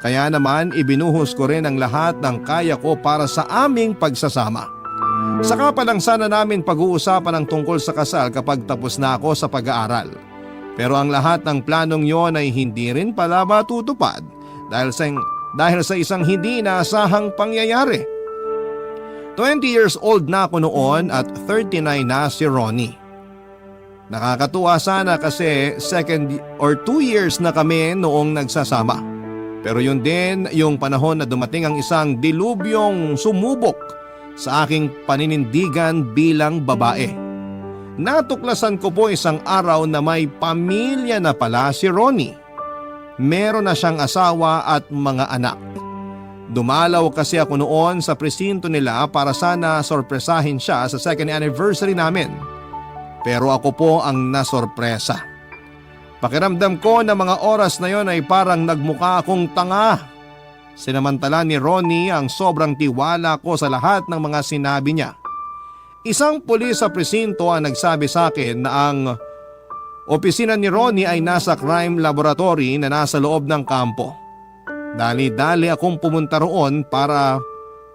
Kaya naman ibinuhos ko rin ang lahat ng kaya ko para sa aming pagsasama. Saka pa lang sana namin pag-uusapan ang tungkol sa kasal kapag tapos na ako sa pag-aaral. Pero ang lahat ng planong yon ay hindi rin pala matutupad dahil sa isang hindi inaasahang pangyayari. 20 years old na ako noon at 39 na si Ronnie. Nakakatuwa sana kasi 2 years na kami noong nagsasama. Pero yun din yung panahon na dumating ang isang dilubyong sumubok sa aking paninindigan bilang babae. Natuklasan ko po isang araw na may pamilya na pala si Ronnie. Meron na siyang asawa at mga anak. Dumalaw kasi ako noon sa presinto nila para sana sorpresahin siya sa 2nd anniversary namin. Pero ako po ang nasorpresa. Pakiramdam ko na mga oras na yon ay parang nagmukha akong tanga. Sinamantala ni Ronnie ang sobrang tiwala ko sa lahat ng mga sinabi niya. Isang pulis sa presinto ang nagsabi sa akin na ang opisina ni Ronnie ay nasa crime laboratory na nasa loob ng kampo. Dali-dali akong pumunta roon para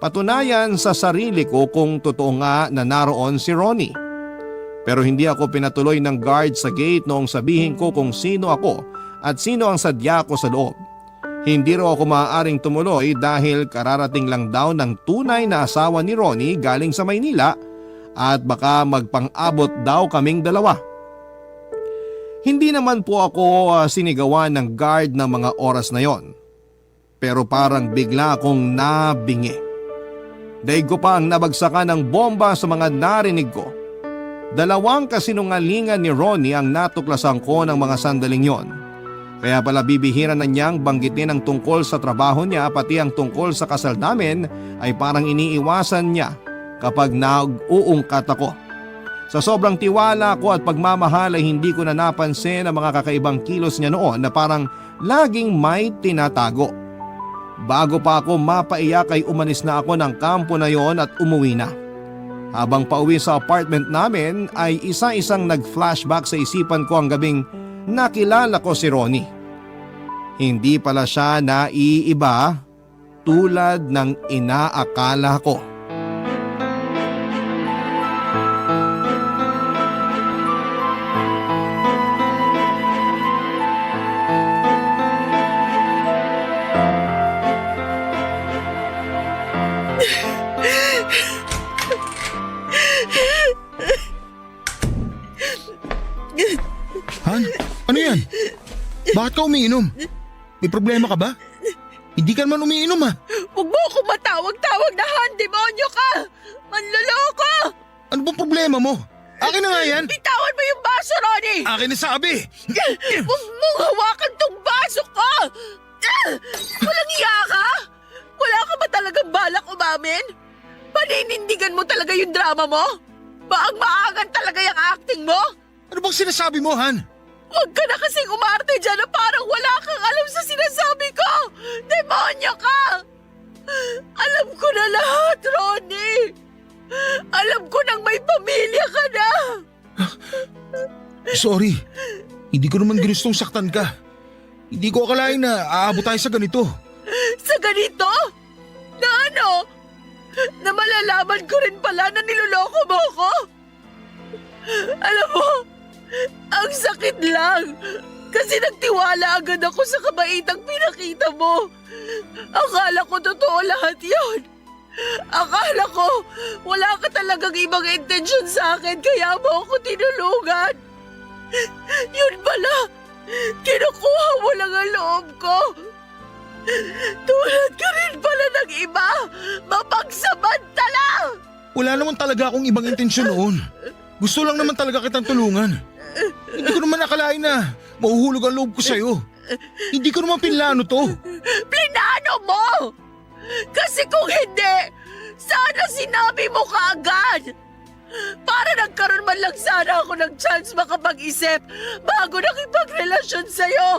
patunayan sa sarili ko kung totoo nga na naroon si Ronnie. Pero hindi ako pinatuloy ng guard sa gate noong sabihin ko kung sino ako at sino ang sadya ko sa loob. Hindi raw ako maaaring tumuloy dahil kararating lang daw ng tunay na asawa ni Ronnie galing sa Maynila at baka magpang-abot daw kaming dalawa. Hindi naman po ako sinigawan ng guard ng mga oras na yon. Pero parang bigla akong nabingi. Daig ko pa ang nabagsakan ng bomba sa mga narinig ko. 2 kasinungalingan ni Ronnie ang natuklasan ko ng mga sandaling yon. Kaya pala bibihira na niyang banggitin ang tungkol sa trabaho niya pati ang tungkol sa kasal namin ay parang iniiwasan niya kapag nag-uungkat ako. Sa sobrang tiwala ko at pagmamahal ay hindi ko na napansin ang mga kakaibang kilos niya noon na parang laging may tinatago. Bago pa ako mapaiyak ay umalis na ako ng kampo na yon at umuwi na. Habang pauwi sa apartment namin ay isa-isang nag-flashback sa isipan ko ang gabing nakilala ko si Ronnie. Hindi pala siya naiiba tulad ng inaakala ko. Han, ano yan? Bakit ka umiinom? May problema ka ba? Hindi ka naman umiinom ah. Huwag mo akong matawag-tawag na Han, demonyo ka! Manloloko! Ano bang problema mo? Akin na nga yan. Bitawan mo yung baso, Ronnie! Akin na sabi. Huwag mong hawakan tong baso ko! Walang iya ka? Wala ka ba talagang balak umamin? Paninindigan mo talaga yung drama mo? Maang-maangan talaga yung acting mo? Ano bang sinasabi mo, Han? Huwag ka na kasing umarte dyan na parang wala kang alam sa sinasabi ko! Demonyo ka! Alam ko na lahat, Ronnie! Alam ko nang may pamilya ka na! Sorry. Hindi ko naman gustong saktan ka. Hindi ko akalain na aabot tayo sa ganito. Sa ganito? Na ano? Na malalaman ko rin pala na niloloko mo ko? Alam mo, ang sakit lang. Kasi nagtiwala agad ako sa kabaitang pinakita mo. Akala ko totoo lahat yon. Akala ko wala ka talagang ibang intensyon sa akin kaya mo ako tinulungan. Yun pala, kinukuha mo lang ang loob ko. Tulad ka rin pala ng iba, mapagsamantala! Wala naman talaga akong ibang intensyon noon. Gusto lang naman talaga kitang tulungan. Hindi ko naman nakalain na mahuhulog ang loob ko sa'yo. Hindi ko naman pinlano to. Plinano mo! Kasi kung hindi, sana sinabi mo kaagad. Para nagkaroon man lang sana ako ng chance makapag-isip bago nakipagrelasyon sa'yo.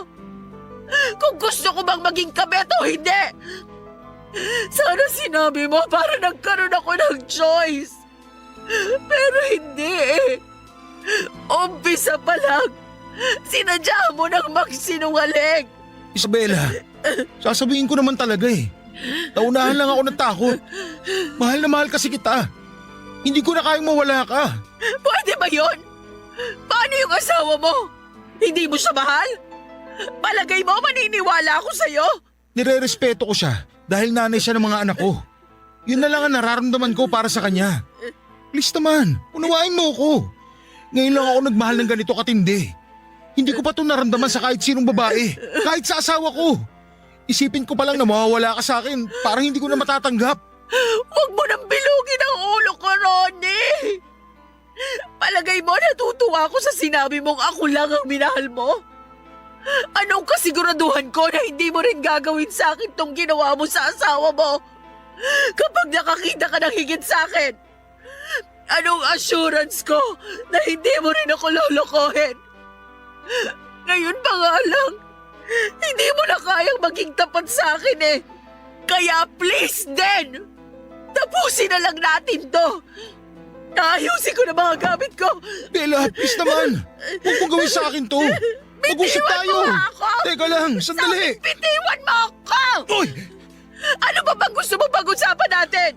Kung gusto ko bang maging kabet o hindi. Sana sinabi mo para nagkaroon ako ng choice. Pero hindi eh. Umpisa pa lang, sinadya mo nang magsinungaling. Isabela, sasabihin ko naman talaga eh. Naunahan lang ako ng takot. Mahal na mahal kasi kita. Hindi ko na kayang mawala ka. Pwede ba yun? Paano yung asawa mo? Hindi mo siya mahal? Palagay mo maniniwala ako sa'yo? Nire-respeto ko siya dahil nanay siya ng mga anak ko. Yun na lang ang nararamdaman ko para sa kanya. Please naman, unawain mo ko. Ngayon lang ako nagmahal ng ganito katindi. Hindi ko pa ito naramdaman sa kahit sinong babae, kahit sa asawa ko. Isipin ko pa lang na mawawala ka sa akin, parang hindi ko na matatanggap. Huwag mo nang bilugin ang ulo ko, Ronnie! Palagay mo natutuwa ako sa sinabi mong ako lang ang minahal mo? Anong kasiguraduhan ko na hindi mo rin gagawin sa akin tong ginawa mo sa asawa mo? Kapag nakakita ka ng higit sa akin, anong assurance ko na hindi mo rin ako lolokohin? Ngayon pa nga lang, hindi mo na kayang maging tapat sa akin eh. Kaya please din, tapusin na lang natin to. Naayusin ko na mga gamit ko. Bella, please naman. Huwag mong gawin sa akin to. Mag-usap Bitiwan tayo. mo ako! Teka lang, sandali. Bitiwan mo ako! Uy! Ano ba bang gusto mo pag-usapan natin?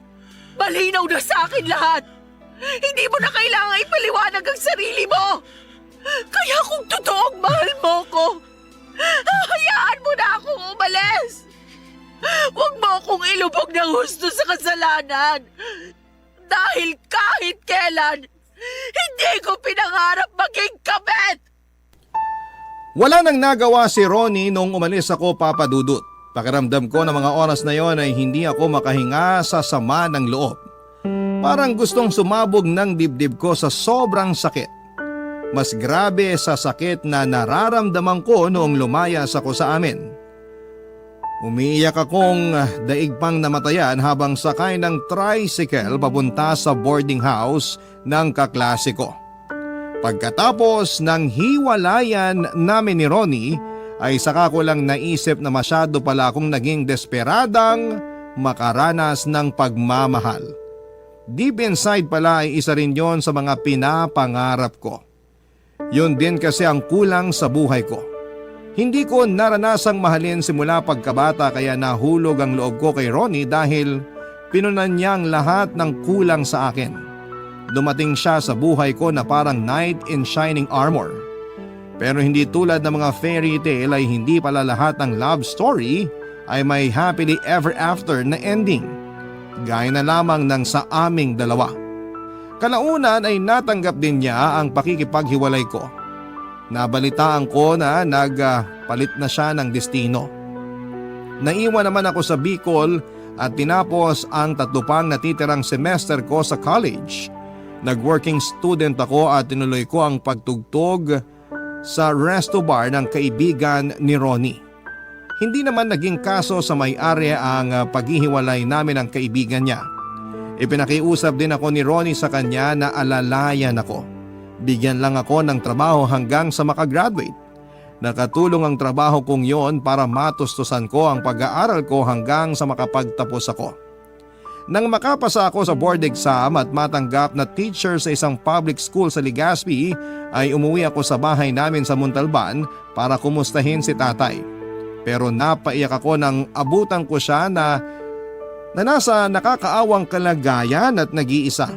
Malinaw na sa akin lahat. Hindi mo na kailangan ipaliwanag ang sarili mo. Kaya kung totoong mahal mo ko, hayaan mo na akong umalis. Huwag mo akong ilubog ng husto sa kasalanan. Dahil kahit kailan, hindi ko pinangarap maging kabet. Wala nang nagawa si Ronnie nung umalis ako, Papa Dudut. Pakiramdam ko na mga oras na yon ay hindi ako makahinga sa sama ng loob. Parang gustong sumabog ng dibdib ko sa sobrang sakit. Mas grabe sa sakit na nararamdaman ko noong lumayas ako sa amin. Umiiyak akong daig pang namatayan habang sakay ng tricycle papunta sa boarding house ng kaklase ko. Pagkatapos ng hiwalayan namin ni Ronnie ay saka ko lang naisip na masyado pala akong naging desperadang makaranas ng pagmamahal. Deep inside pala ay isa rin yon sa mga pinapangarap ko. Yun din kasi ang kulang sa buhay ko. Hindi ko naranasang mahalin simula pagkabata kaya nahulog ang loob ko kay Ronnie dahil pinunan niya ang lahat ng kulang sa akin. Dumating siya sa buhay ko na parang knight in shining armor. Pero hindi tulad ng mga fairy tale ay hindi pala lahat ng love story ay may happily ever after na ending. Gaya na lamang ng sa aming dalawa. Kalaunan ay natanggap din niya ang pakikipaghiwalay ko. Nabalitaan ko na nagpalit na siya ng destino. Naiwan naman ako sa Bicol at tinapos ang 3 pang natitirang semester ko sa college. Nag-working student ako at tinuloy ko ang pagtugtog sa resto bar ng kaibigan ni Ronnie. Hindi naman naging kaso sa may-ari ang paghihiwalay namin ng kaibigan niya. Ipinakiusap din ako ni Ronnie sa kanya na alalayan ako. Bigyan lang ako ng trabaho hanggang sa makagraduate. Nakatulong ang trabaho kong yon para matustusan ko ang pag-aaral ko hanggang sa makapagtapos ako. Nang makapasa ako sa board exam at matanggap na teacher sa isang public school sa Legazpi, ay umuwi ako sa bahay namin sa Montalban para kumustahin si tatay. Pero napaiyak ako nang abutan ko siya na nasa nakakaawang kalagayan at nag-iisa.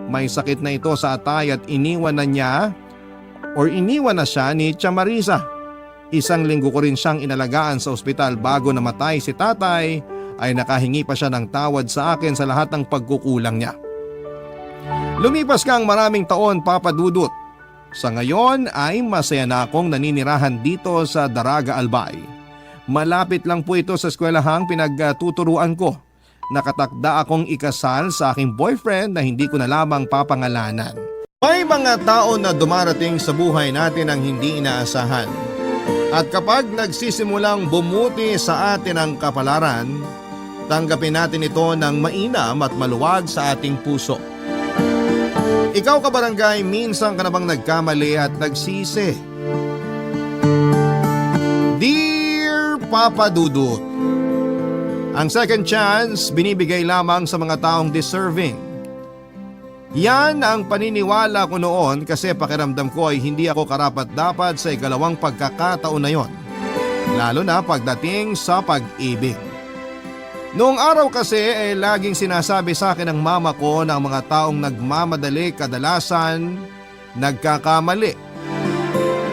May sakit na ito sa atay at iniwan na siya ni Tia Marisa. 1 linggo ko rin siyang inalagaan sa ospital bago namatay si tatay ay nakahingi pa siya ng tawad sa akin sa lahat ng pagkukulang niya. Lumipas ka ang maraming taon, Papa Dudut. Sa ngayon ay masaya na akong naninirahan dito sa Daraga Albay. Malapit lang po ito sa eskwelahang pinagtuturuan ko. Nakatakda akong ikasal sa aking boyfriend na hindi ko na lamang papangalanan. May mga tao na dumarating sa buhay natin ang hindi inaasahan. At kapag nagsisimulang bumuti sa atin ang kapalaran, tanggapin natin ito ng mainam at maluwag sa ating puso. Ikaw kabarangay, minsan ka na bang nagkamali at nagsisi? Dear Papa Dudut, ang second chance binibigay lamang sa mga taong deserving. Yan ang paniniwala ko noon kasi pakiramdam ko ay hindi ako karapat-dapat sa ikalawang pagkakataon na yon. Lalo na pagdating sa pag-ibig. Noong araw kasi laging sinasabi sa akin ng mama ko na ang mga taong nagmamadali kadalasan nagkakamali.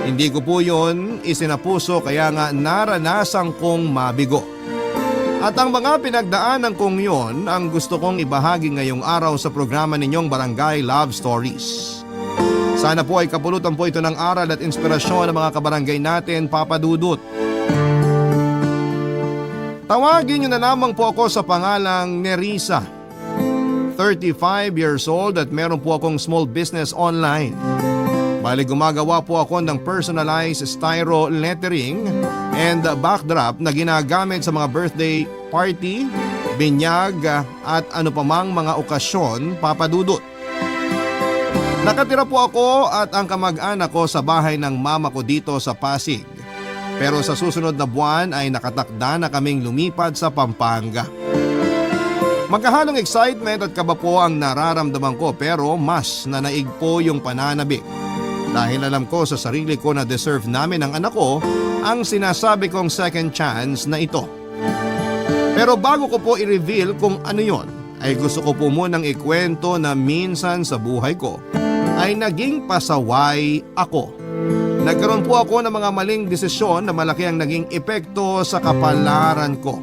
Hindi ko po yun isinapuso kaya nga naranasan kong mabigo. At ang mga pinagdaanan kong yon ang gusto kong ibahagi ngayong araw sa programa ninyong Barangay Love Stories. Sana po ay kapulutan po ito ng aral at inspirasyon ng mga kabarangay natin, Papa Dudut. Tawagin niyo na lamang po ako sa pangalang Nerissa. 35 years old at meron po akong small business online. Bali gumagawa po ako ng personalized styro lettering and backdrop na ginagamit sa mga birthday party, binyag at ano pamang mga okasyon, Papa Dudut. Nakatira po ako at ang kamag-anak ko sa bahay ng mama ko dito sa Pasig. Pero sa susunod na buwan ay nakatakda na kaming lumipad sa Pampanga. Magkahalong excitement at kaba po ang nararamdaman ko pero mas nanaig po yung pananabik. Dahil alam ko sa sarili ko na deserve namin ng anak ko ang sinasabi kong second chance na ito. Pero bago ko po i-reveal kung ano yon, ay gusto ko po munang ikwento na minsan sa buhay ko ay naging pasaway ako. Nagkaroon po ako ng mga maling desisyon na malaki ang naging epekto sa kapalaran ko.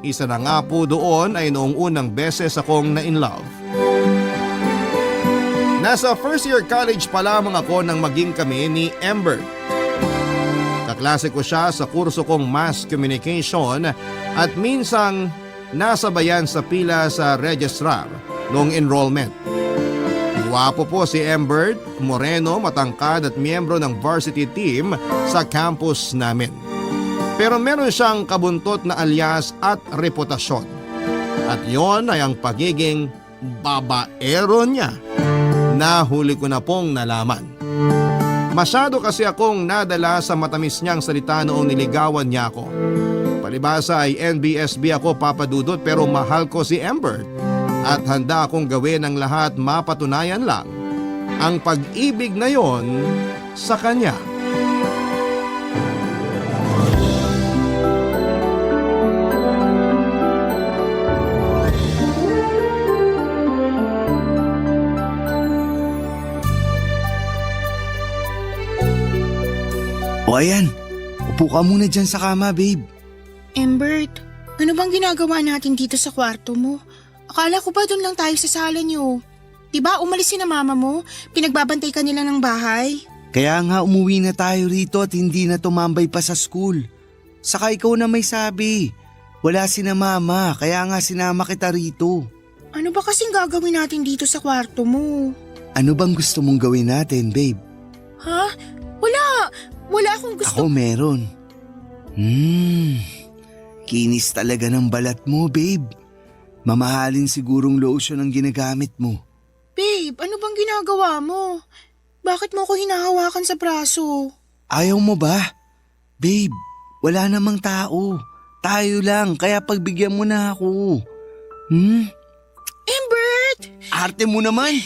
Isa na nga po doon ay noong unang beses akong na-in-love. Nasa first year college pa lamang ako nang maging kami ni Amber. Kaklase ko siya sa kurso kong Mass Communication at minsang nasabayan sa pila sa registrar noong enrollment. Guwapo po si Amber, moreno, matangkad at miyembro ng varsity team sa campus namin. Pero meron siyang kabuntot na alias at reputasyon. At yon ay ang pagiging babaero niya. Nahuli ko na pong nalaman. Masyado kasi akong nadala sa matamis niyang salita noong niligawan niya ako. Palibasa ay NBSB ako, Papa Dudut, pero mahal ko si Amber. At handa akong gawin ang lahat mapatunayan lang ang pag-ibig na yon sa kanya. O ayan, upo ka muna dyan sa kama, babe. Embert, ano bang ginagawa natin dito sa kwarto mo? Akala ko ba doon lang tayo sa sala niyo? Diba umalis si na mama mo? Pinagbabantay ka nila ng bahay? Kaya nga umuwi na tayo rito at hindi na tumambay pa sa school. Saka ikaw na may sabi. Wala si na mama, kaya nga sinama kita rito. Ano ba kasing gagawin natin dito sa kwarto mo? Ano bang gusto mong gawin natin, babe? Ha? Wala! Wala akong gusto. Ako meron. Kinis talaga ng balat mo, babe. Mamahalin sigurong lotion ang ginagamit mo. Babe, ano bang ginagawa mo? Bakit mo ko hinahawakan sa braso? Ayaw mo ba? Babe, wala namang tao. Tayo lang, kaya pagbigyan mo na ako. Embert! Arte mo naman.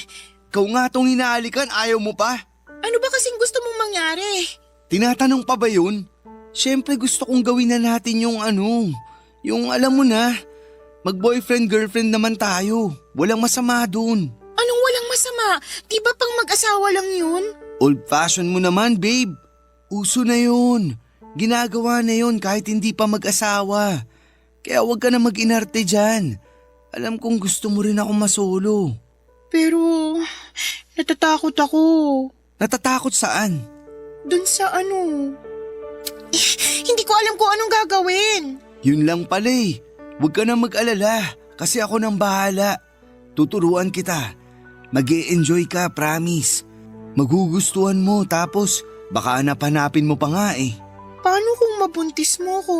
Ikaw nga tong hinahalikan, ayaw mo pa? Ano ba kasing gusto mong mangyari? Tinatanong pa ba yun? Siyempre gusto kong gawin na natin yung yung alam mo na, mag-boyfriend-girlfriend naman tayo. Walang masama dun. Anong walang masama? Di ba pang mag-asawa lang yun? Old-fashioned mo naman, babe. Uso na yun. Ginagawa na yun kahit hindi pa mag-asawa. Kaya huwag ka na mag-inarte dyan. Alam kong gusto mo rin ako masolo. Pero, natatakot ako. Natatakot saan? Dun sa hindi ko alam kung anong gagawin. Yun lang pala eh. Huwag ka na mag-alala kasi ako nang bahala. Tuturuan kita. Mag-e-enjoy ka, promise. Magugustuhan mo tapos baka hanap-hanapin mo pa nga eh. Paano kung mabuntis mo ko?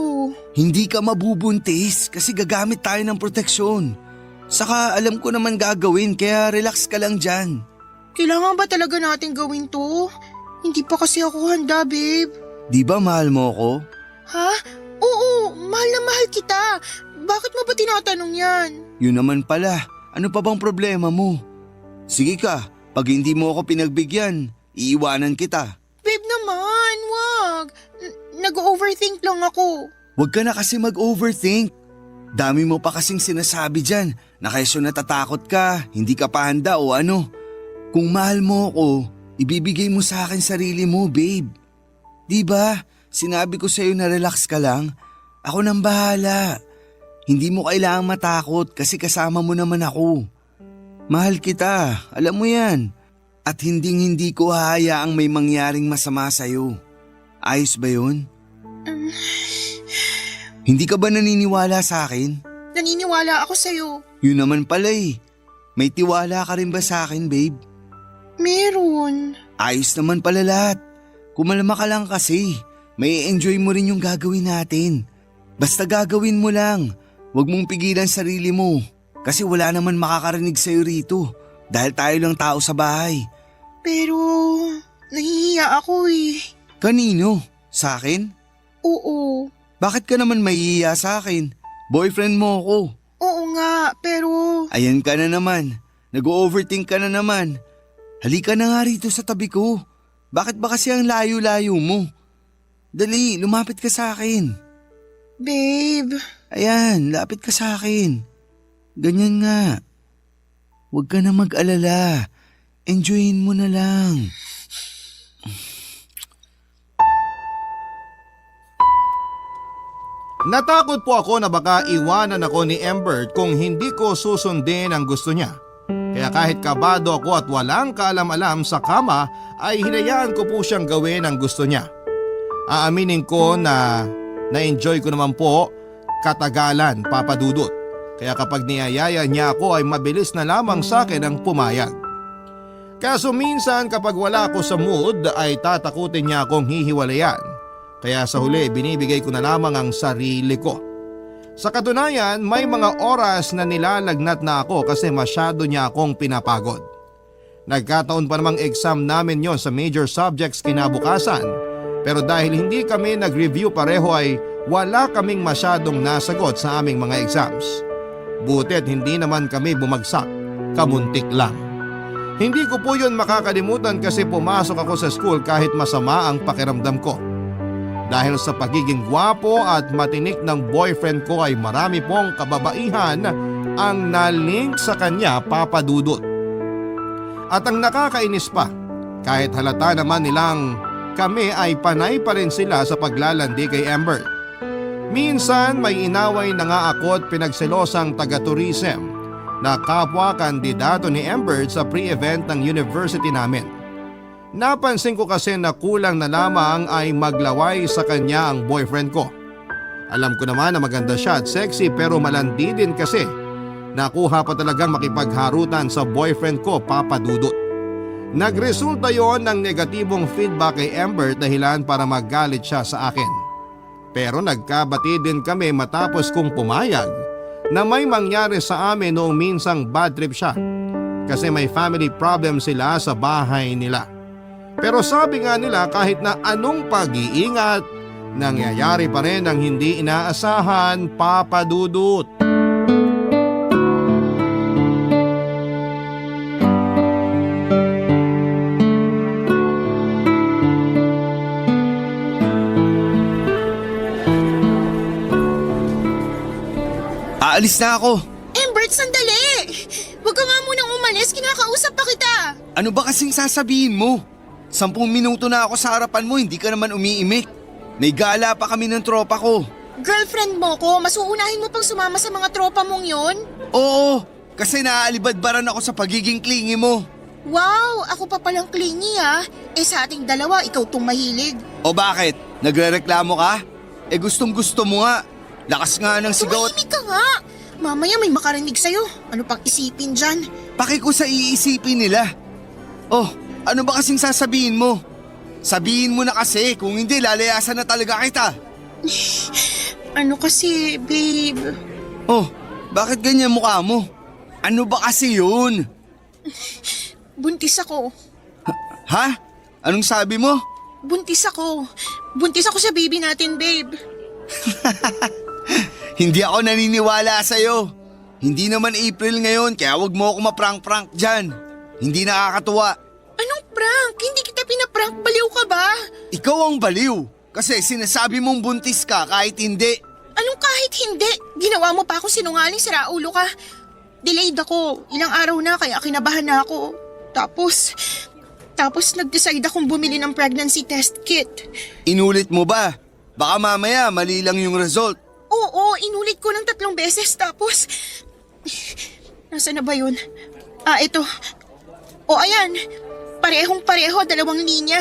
Hindi ka mabubuntis kasi gagamit tayo ng proteksyon. Saka alam ko naman gagawin kaya relax ka lang dyan. Kailangan ba talaga natin gawin to? Hindi pa kasi ako handa, babe. Di ba mahal mo ko? Ha? Oo, mahal na mahal kita. Bakit mo ba tinatanong yan? Yun naman pala. Ano pa bang problema mo? Sige ka, pag hindi mo ako pinagbigyan, iiwanan kita. Babe naman, wag. Nag-overthink lang ako. Huwag ka na kasi mag-overthink. Dami mo pa kasing sinasabi dyan na kaysa natatakot ka, hindi ka pa handa o ano. Kung mahal mo ako, ibibigay mo sa akin sarili mo, babe. Diba? Sinabi ko sa'yo na relax ka lang. Ako nang bahala. Hindi mo kailangang matakot kasi kasama mo naman ako. Mahal kita, alam mo yan. At hindi ko hahayaang may mangyaring masama sa'yo. Ayos ba yun? Hindi ka ba naniniwala sa akin? Naniniwala ako sa'yo. Yun naman pala eh. May tiwala ka rin ba sa akin, babe? Meron. Ayos naman pala lahat. Kumalma ka lang kasi. May enjoy mo rin yung gagawin natin. Basta gagawin mo lang. Huwag mong pigilan sarili mo. Kasi wala naman makakarinig sa'yo rito. Dahil tayo lang tao sa bahay. Pero, nahihiya ako eh. Kanino? Sa akin? Oo. Bakit ka naman mahihiya sa akin? Boyfriend mo ako. Oo nga, pero... Ayan ka na naman. Nag-overthink ka na naman. Halika na nga rito sa tabi ko. Bakit ba kasi ang layo-layo mo? Dali, lumapit ka sa akin. Babe. Ayan, lapit ka sa akin. Ganyan nga. Huwag ka na mag-alala. Enjoyin mo na lang. Natakot po ako na baka iwanan ako ni Embert kung hindi ko susundin ang gusto niya. Kaya kahit kabado ako at walang kaalam-alam sa kama ay hinayaan ko po siyang gawin ang gusto niya. Aaminin ko na na-enjoy ko naman po katagalan, Papa Dudut. Kaya kapag niyayaya niya ako ay mabilis na lamang sa akin ang pumayag. Kaso minsan kapag wala ako sa mood ay tatakutin niya akong hihiwalayan. Kaya sa huli binibigay ko na lamang ang sarili ko. Sa katunayan may mga oras na nilalagnat na ako kasi masyado niya akong pinapagod. Nagkataon pa namang exam namin yon sa major subjects kinabukasan. Pero dahil hindi kami nag-review pareho ay wala kaming masyadong nasagot sa aming mga exams. Butit hindi naman kami bumagsak, kamuntik lang. Hindi ko po yun makakalimutan kasi pumasok ako sa school kahit masama ang pakiramdam ko. Dahil sa pagiging gwapo at matinik ng boyfriend ko ay marami pong kababaihan ang nalink sa kanya, Papa Dudut. At ang nakakainis pa, kahit halata naman nilang kami ay panay pa rin sila sa paglalandi kay Amber. Minsan may inaway na nga ako at pinagselosang taga-tourism na kapwa kandidato ni Amber sa pre-event ng university namin. Napansin ko kasi na kulang na lamang ay maglaway sa kanya ang boyfriend ko. Alam ko naman na maganda siya at sexy pero malandi din kasi. Nakuha pa talagang makipagharutan sa boyfriend ko, Papa Dudut. Nagresulta yon ng negatibong feedback kay Amber dahilan para magalit siya sa akin. Pero nagkabati din kami matapos kong pumayag na may mangyari sa amin noong minsang bad trip siya. Kasi may family problem sila sa bahay nila. Pero sabi nga nila kahit na anong pag-iingat, nangyayari pa rin ang hindi inaasahan, Papa Dudut. Aalis na ako. Embert, sandali! Huwag ka nga munang umalis, kinakausap pa kita. Ano ba kasing sasabihin mo? 10 minuto na ako sa harapan mo, hindi ka naman umiimik. May gala pa kami ng tropa ko. Girlfriend mo ko, mas uunahin mo pang sumama sa mga tropa mong yon? Oo, kasi naaalibadbaran ako sa pagiging clingy mo. Wow, ako pa palang clingy ah. Sa ating dalawa, ikaw tong mahilig. O bakit? Nagrereklamo ka? Gustong gusto mo nga. Lakas nga ng sigaw at Tumahimik ka nga. Mamaya may makarinig sa'yo. Ano pang isipin dyan? paki ko sa iisipin nila. Oh, ano ba kasing sasabihin mo? Sabihin mo na kasi, kung hindi lalayasan na talaga kita. Ano kasi, babe? Oh, bakit ganyan mukha mo? Ano ba kasi yun? Buntis ako. Ha? Anong sabi mo? Buntis ako. Buntis ako sa baby natin, babe. Hindi ako naniniwala sa'yo. Hindi naman April ngayon kaya wag mo ako maprank-prank dyan. Hindi nakakatuwa. Anong prank? Hindi kita pinaprank. Baliw ka ba? Ikaw ang baliw. Kasi sinasabi mong buntis ka kahit hindi. Anong kahit hindi? Ginawa mo pa ako sinungaling, siraulo ka. Delayed ako. Ilang araw na kaya kinabahan na ako. Tapos nag-decide akong bumili ng pregnancy test kit. Inulit mo ba? Baka mamaya mali lang yung result. Oo, inulit ko ng 3 beses tapos... Nasaan na ba yun? Ito. O ayan, parehong-pareho, 2 linya.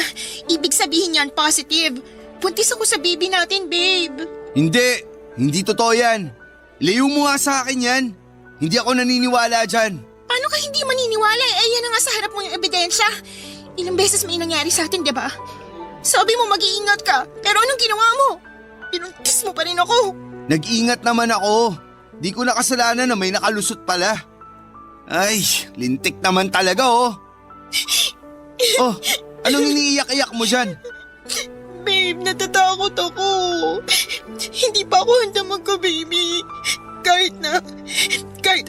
Ibig sabihin yan, positive. Buntis ako sa baby natin, babe. Hindi totoo yan. Layo mo nga sa akin yan. Hindi ako naniniwala dyan. Paano ka hindi maniniwala? Yan na nga sa harap mo yung ebidensya. Ilang beses may nangyari sa atin, diba? Sabi mo mag-iingat ka, pero anong ginawa mo? Pinuntis mo pa rin ako. Nag-ingat naman ako. Di ko nakasalanan na may nakalusot pala. Ay, lintik naman talaga oh. Oh, anong iniiyak-iyak mo dyan? Babe, natatakot ako. Hindi pa ako handa magka-baby. Kahit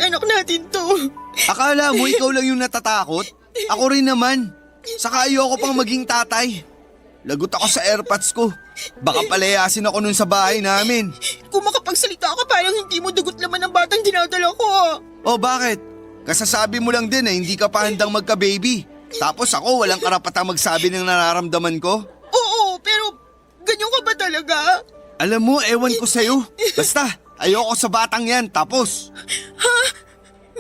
anak natin to. Akala mo ikaw lang yung natatakot? Ako rin naman. Saka ayoko pang maging tatay. Lagot ako sa airpods ko. Baka palayasin ako nun sa bahay namin. Kung makapagsalita ka, parang hindi mo dugot laman ng batang dinadala ko. Oh, bakit? Kasasabi mo lang din na hindi ka pa handang magka-baby. Tapos ako walang karapatang magsabi ng nararamdaman ko. Oo, pero ganyan ka ba talaga? Alam mo, ewan ko sa'yo. Basta, ayoko sa batang yan, tapos. Ha?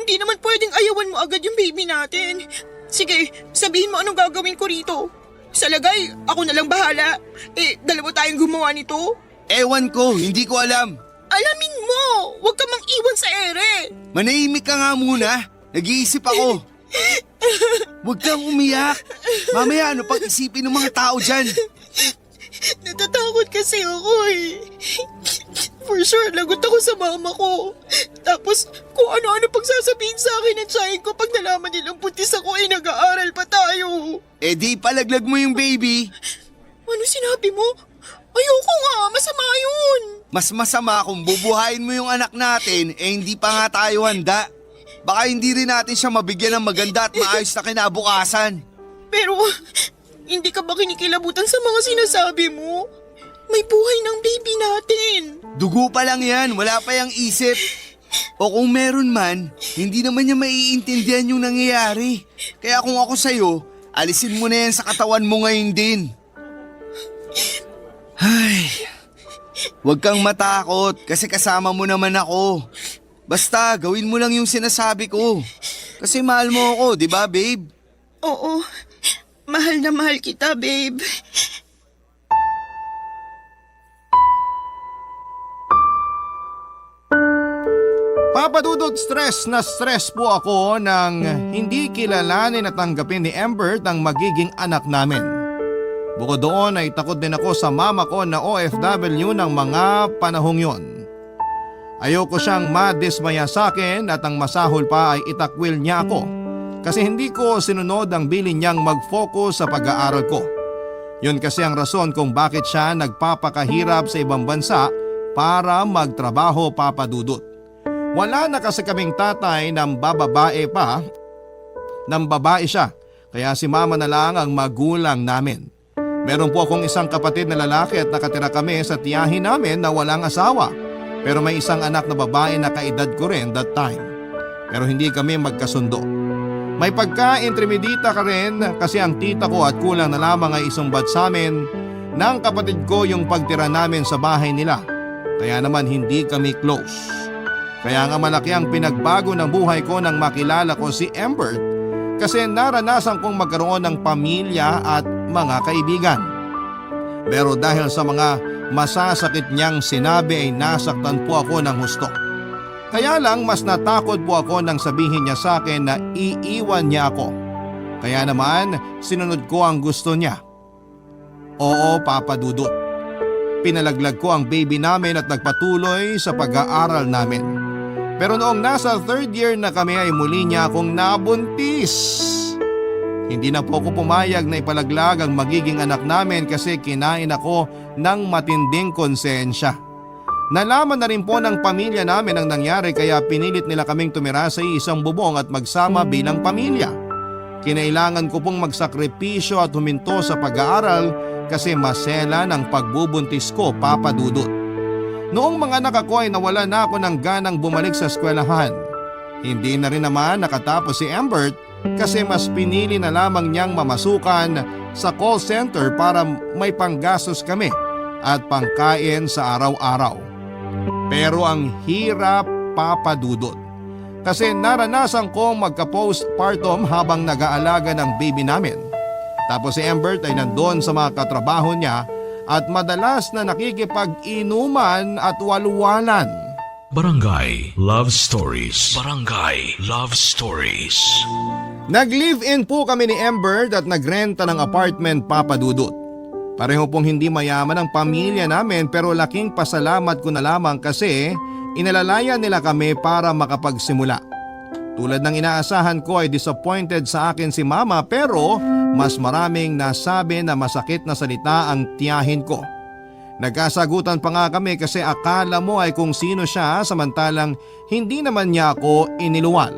Hindi naman pwedeng ayawan mo agad yung baby natin. Sige, sabihin mo anong gagawin ko rito. Sa lagay, ako na lang bahala. 2 tayong gumawa nito. Ewan ko, hindi ko alam. Alamin mo, huwag ka mang iwan sa ere. Manahimik ka nga muna. Nag-iisip ako. Huwag kang umiyak. Mamaya ano pag isipin ng mga tao dyan? Natatakot kasi ako eh. For sure, lagot ako sa mama ko. Tapos, kung ano-ano pag sasabihin sa akin ng tiyahin ko pag nalaman nilang buntis ako ay nag-aaral pa tayo. Eh di palaglag mo yung baby. Ano sinabi mo? Ayoko nga, masama yun. Mas masama kung bubuhayin mo yung anak natin eh hindi pa nga tayo handa. Baka hindi rin natin siya mabigyan ng maganda at maayos na kinabukasan. Pero, hindi ka ba kinikilabutan sa mga sinasabi mo? May buhay ng baby natin. Dugo pa lang yan, wala pa yung isip. O kung meron man, hindi naman niya maiintindihan yung nangyayari. Kaya kung ako sa'yo, alisin mo na yan sa katawan mo ngayon din. Ay, huwag kang matakot kasi kasama mo naman ako. Basta gawin mo lang yung sinasabi ko. Kasi mahal mo ako, di ba babe? Oo, mahal na mahal kita, babe. Papadudod, stress na stress po ako nang hindi kilalanin at tanggapin ni Amber ang magiging anak namin. Bukod doon ay takot din ako sa mama ko na OFW ng mga panahong yon. Ayoko siyang madismaya sa akin at ang masahol pa ay itakwil niya ako kasi hindi ko sinunod ang bilin niyang mag-focus sa pag-aaral ko. Yun kasi ang rason kung bakit siya nagpapakahirap sa ibang bansa para magtrabaho, papadudot. Wala na kasi kaming tatay ng bababae pa, ng babae siya, kaya si mama na lang ang magulang namin. Meron po akong isang kapatid na lalaki at nakatira kami sa tiyahin namin na walang asawa. Pero may isang anak na babae na kaedad ko rin that time. Pero hindi kami magkasundo. May pagka-intermedita ka rin kasi ang tita ko at kulang na lamang ay isumbat sa amin ng kapatid ko yung pagtira namin sa bahay nila. Kaya naman hindi kami close. Kaya nga malaki ang pinagbago ng buhay ko nang makilala ko si Amber kasi naranasan kong magkaroon ng pamilya at mga kaibigan. Pero dahil sa mga masasakit niyang sinabi ay nasaktan po ako ng husto. Kaya lang mas natakot po ako nang sabihin niya sa akin na iiwan niya ako. Kaya naman sinunod ko ang gusto niya. Oo, papadudot. Pinalaglag ko ang baby namin at nagpatuloy sa pag-aaral namin. Pero noong nasa 3rd year na kami ay muli niya akong nabuntis. Hindi na po ako pumayag na ipalaglag ang magiging anak namin kasi kinain ako ng matinding konsensya. Nalaman na rin po ng pamilya namin ang nangyari kaya pinilit nila kaming tumira sa isang bubong at magsama bilang pamilya. Kinailangan ko pong magsakripisyo at huminto sa pag-aaral kasi masela ng pagbubuntis ko, Papa Dudut. Noong mga anak ako ay nawala na ako ng ganang bumalik sa eskwelahan. Hindi na rin naman nakatapos si Ambert kasi mas pinili na lamang niyang mamasukan sa call center para may panggastos kami at pangkain sa araw-araw. Pero ang hirap, Papa Dudut. Kasi naranasan kong magka-postpartum habang nag-aalaga ng baby namin. Tapos si Ambert ay nandoon sa mga katrabaho niya at madalas na nakikipag-inuman at walwalan. Barangay Love Stories. Barangay Love Stories. Nag-live-in po kami ni Ambert at nagrenta ng apartment, Papa Dudut. Pareho pong hindi mayaman ang pamilya namin pero laking pasalamat ko na lamang kasi inalalayan nila kami para makapagsimula. Tulad ng inaasahan ko ay disappointed sa akin si Mama pero mas maraming nasabi na masakit na salita ang tiyahin ko. Nagkasagutan pa nga kami kasi akala mo ay kung sino siya samantalang hindi naman niya ako iniluwal.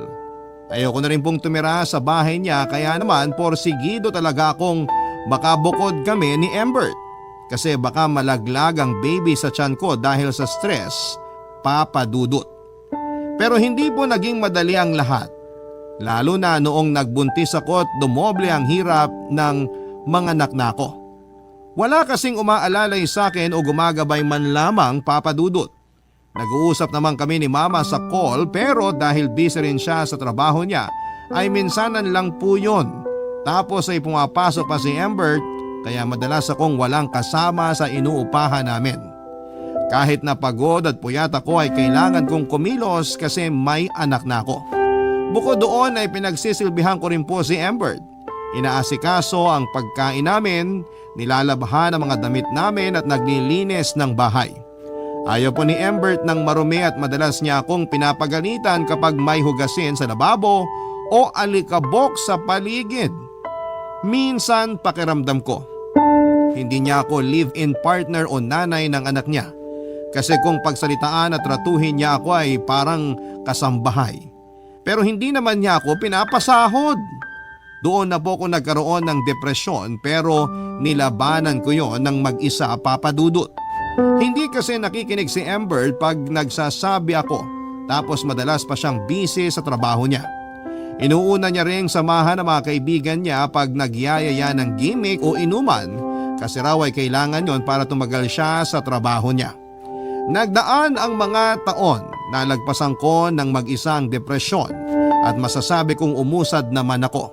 Ayoko na rin pong tumira sa bahay niya kaya naman porsigido talaga akong makabukod kami ni Ambert. Kasi baka malaglag ang baby sa tiyan ko dahil sa stress, Papa Dudut. Pero hindi po naging madali ang lahat. Lalo na noong nagbuntis ako at dumoble ang hirap ng mga anak nako. Wala kasing umaalalay sa akin o gumagabay man lamang, Papa Dudut. Nag-uusap naman kami ni Mama sa call pero dahil busy rin siya sa trabaho niya ay minsanan lang po yun. Tapos ay pumapasok pa si Ambert kaya madalas akong walang kasama sa inuupahan namin. Kahit na pagod at puyat ako ay kailangan kong kumilos kasi may anak na ako. Bukod doon ay pinagsisilbihan ko rin po si Ambert. Inaasikaso ang pagkain namin, nilalabhan ang mga damit namin at naglilinis ng bahay. Ayaw po ni Ambert ng marumi at madalas niya akong pinapagalitan kapag may hugasin sa lababo o alikabok sa paligid. Minsan pakiramdam ko, hindi niya ako live-in partner o nanay ng anak niya. Kasi kung pagsalitaan at tratuhin niya ako ay parang kasambahay. Pero hindi naman niya ako pinapasahod. Doon na po ako nagkaroon ng depresyon pero nilabanan ko yon ng mag-isa, Papa Dudut. Hindi kasi nakikinig si Ambert pag nagsasabi ako tapos madalas pa siyang busy sa trabaho niya. Inuuna niya ring samahan ang mga kaibigan niya pag nagyayaya ng gimmick o inuman kasi raw ay kailangan yon para tumagal siya sa trabaho niya. Nagdaan ang mga taon, nalagpasan ko ng mag-isang depresyon at masasabi kong umusad naman ako.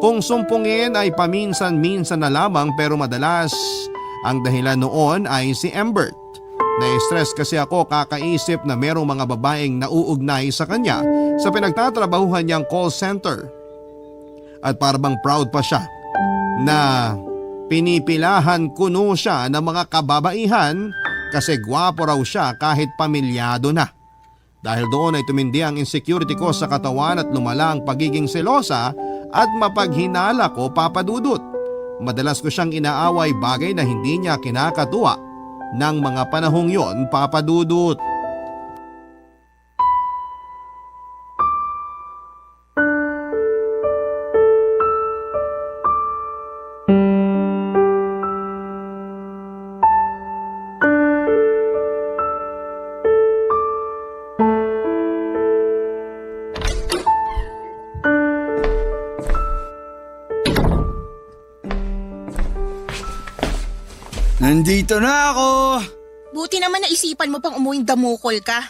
Kung sumpungin ay paminsan-minsan na lamang pero madalas ang dahilan noon ay si Ambert. Na-stress kasi ako kakaisip na merong mga babaeng nauugnay sa kanya sa pinagtatrabahuhan niyang call center. At parang proud pa siya na pinipilahan kuno siya ng mga kababaihan kasi gwapo raw siya kahit pamilyado na. Dahil doon ay tumindi ang insecurity ko sa katawan at lumala ang pagiging selosa at mapaghinala ko, Papa Dudut. Madalas ko siyang inaaway bagay na hindi niya kinakatuwa ng mga panahong yon, Papa Dudut. Nandito na ako! Buti naman naisipan mo pang umuwing damukol ka.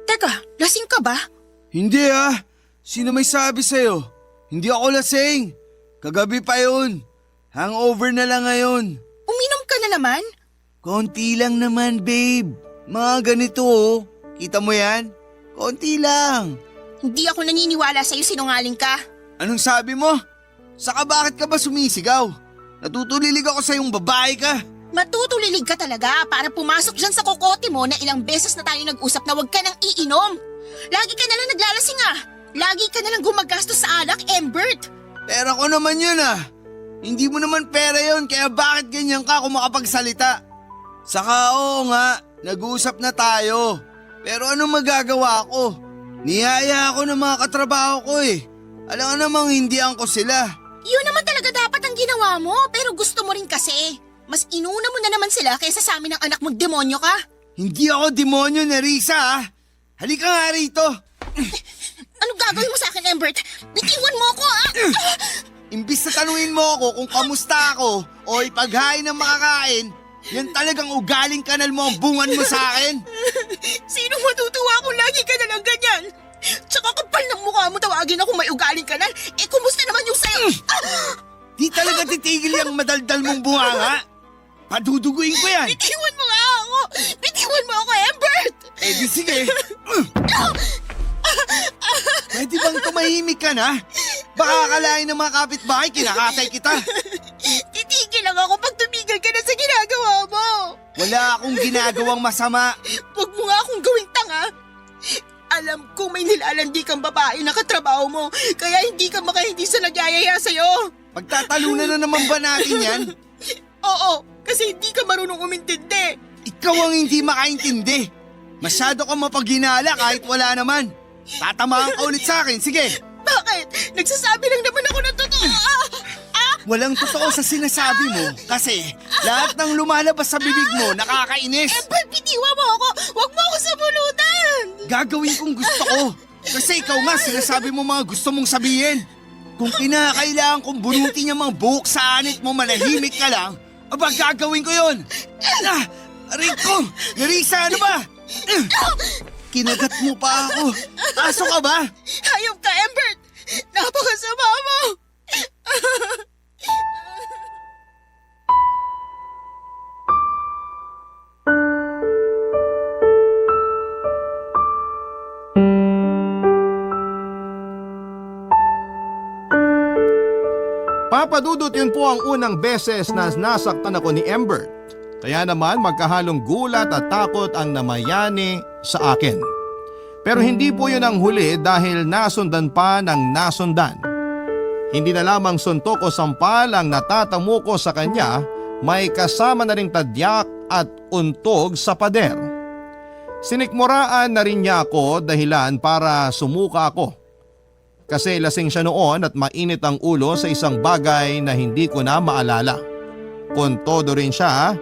Teka, lasing ka ba? Hindi ah! Sino may sabi sa'yo? Hindi ako lasing! Kagabi pa yun! Hangover na lang ngayon! Uminom ka na naman? Konti lang naman, babe. Mga ganito oh. Kita mo yan? Konti lang. Hindi ako naniniwala sa'yo, sinungaling ka. Anong sabi mo? Saka bakit ka ba sumisigaw? Natutulilig ako sa yung babae ka. Matutulilig ka talaga para pumasok dyan sa kokote mo na ilang beses na tayo nag-usap na huwag ka nang iinom. Lagi ka nalang naglalasing ah. Lagi ka nalang gumagastos sa alak, Embert. Pera ko naman yun ah. Hindi mo naman pera yun, kaya bakit ganyan ka kung makapagsalita? Saka oo nga, nag-uusap na tayo. Pero ano magagawa ko? Niyaya ako ng mga katrabaho ko eh. Alam ka namang hindi ko sila. Yun naman talaga dapat ang ginawa mo, pero gusto mo rin kasi. Mas inuna mo na naman sila kaysa sa amin ng anak mong demonyo ka. Hindi ako demonyo, Nerissa ah. Halika nga rito. Anong gagawin mo sa akin, Embert? Bitiwan mo ako, ah! Imbis na tanungin mo ako kung kamusta ako o ipaghain ng makakain, yan talagang ugaling kanal mo ang bungan mo sa akin. Sino matutuwa kung lagi ka na lang ganyan? Tsaka kapal ng mukha mo tawagin ako may ugaling kanal. Eh, kumusta naman yung sayo? Di talaga titigil yung madaldal mong bunganga. Paduduguin ko yan. Bitiwan mo nga ako! Bitiwan mo ako, Embert! Eh di sige. Pwede bang tumahimik ka na? Baka akalain ng mga kapitbahay kinakatay kita. Titigil lang ako pag tumigil ka na sa ginagawa mo. Wala akong ginagawang masama. Huwag mo nga akong gawing tanga. Alam ko may nilalandi kang babae na katrabaho mo, kaya hindi ka makahindi sa nagyayaya sa'yo. Pagtatalunan na naman ba natin yan? Oo, kasi hindi ka marunong umintindi. Ikaw ang hindi makaintindi. Masyado kang mapaghinala kahit wala naman. Tatamaan ka ulit sa akin, sige. Bakit? Nagsasabi lang naman ako ng totoo. Walang totoo sa sinasabi mo kasi lahat ng lumalabas sa bibig mo nakakainis. Bitiwan mo ako! Huwag mo ako sabulutan! Gagawin kong gusto ko kasi ikaw nga sinasabi mo mga gusto mong sabihin. Kung kinakailangan kong bunutin yung mga buhok sa anit mo, manahimik ka lang, aba gagawin ko yun. Rico! Nerissa, ano ba? Kinagat mo pa ako. Aso ka ba? Hayop ka, Embert! Napakasama mo! Papadudot, yun po ang unang beses na nasaktan ako ni Embert. Kaya naman magkahalong gulat at takot ang namayani sa akin. Pero hindi po yun ang huli dahil nasundan pa ng nasundan. Hindi na lamang suntok o sampal ang natatamo ko sa kanya, may kasama na ring tadyak at untog sa pader. Sinikmuraan na rin niya ako dahilan para sumuka ako. Kasi lasing siya noon at mainit ang ulo sa isang bagay na hindi ko na maalala. Kontodo rin siya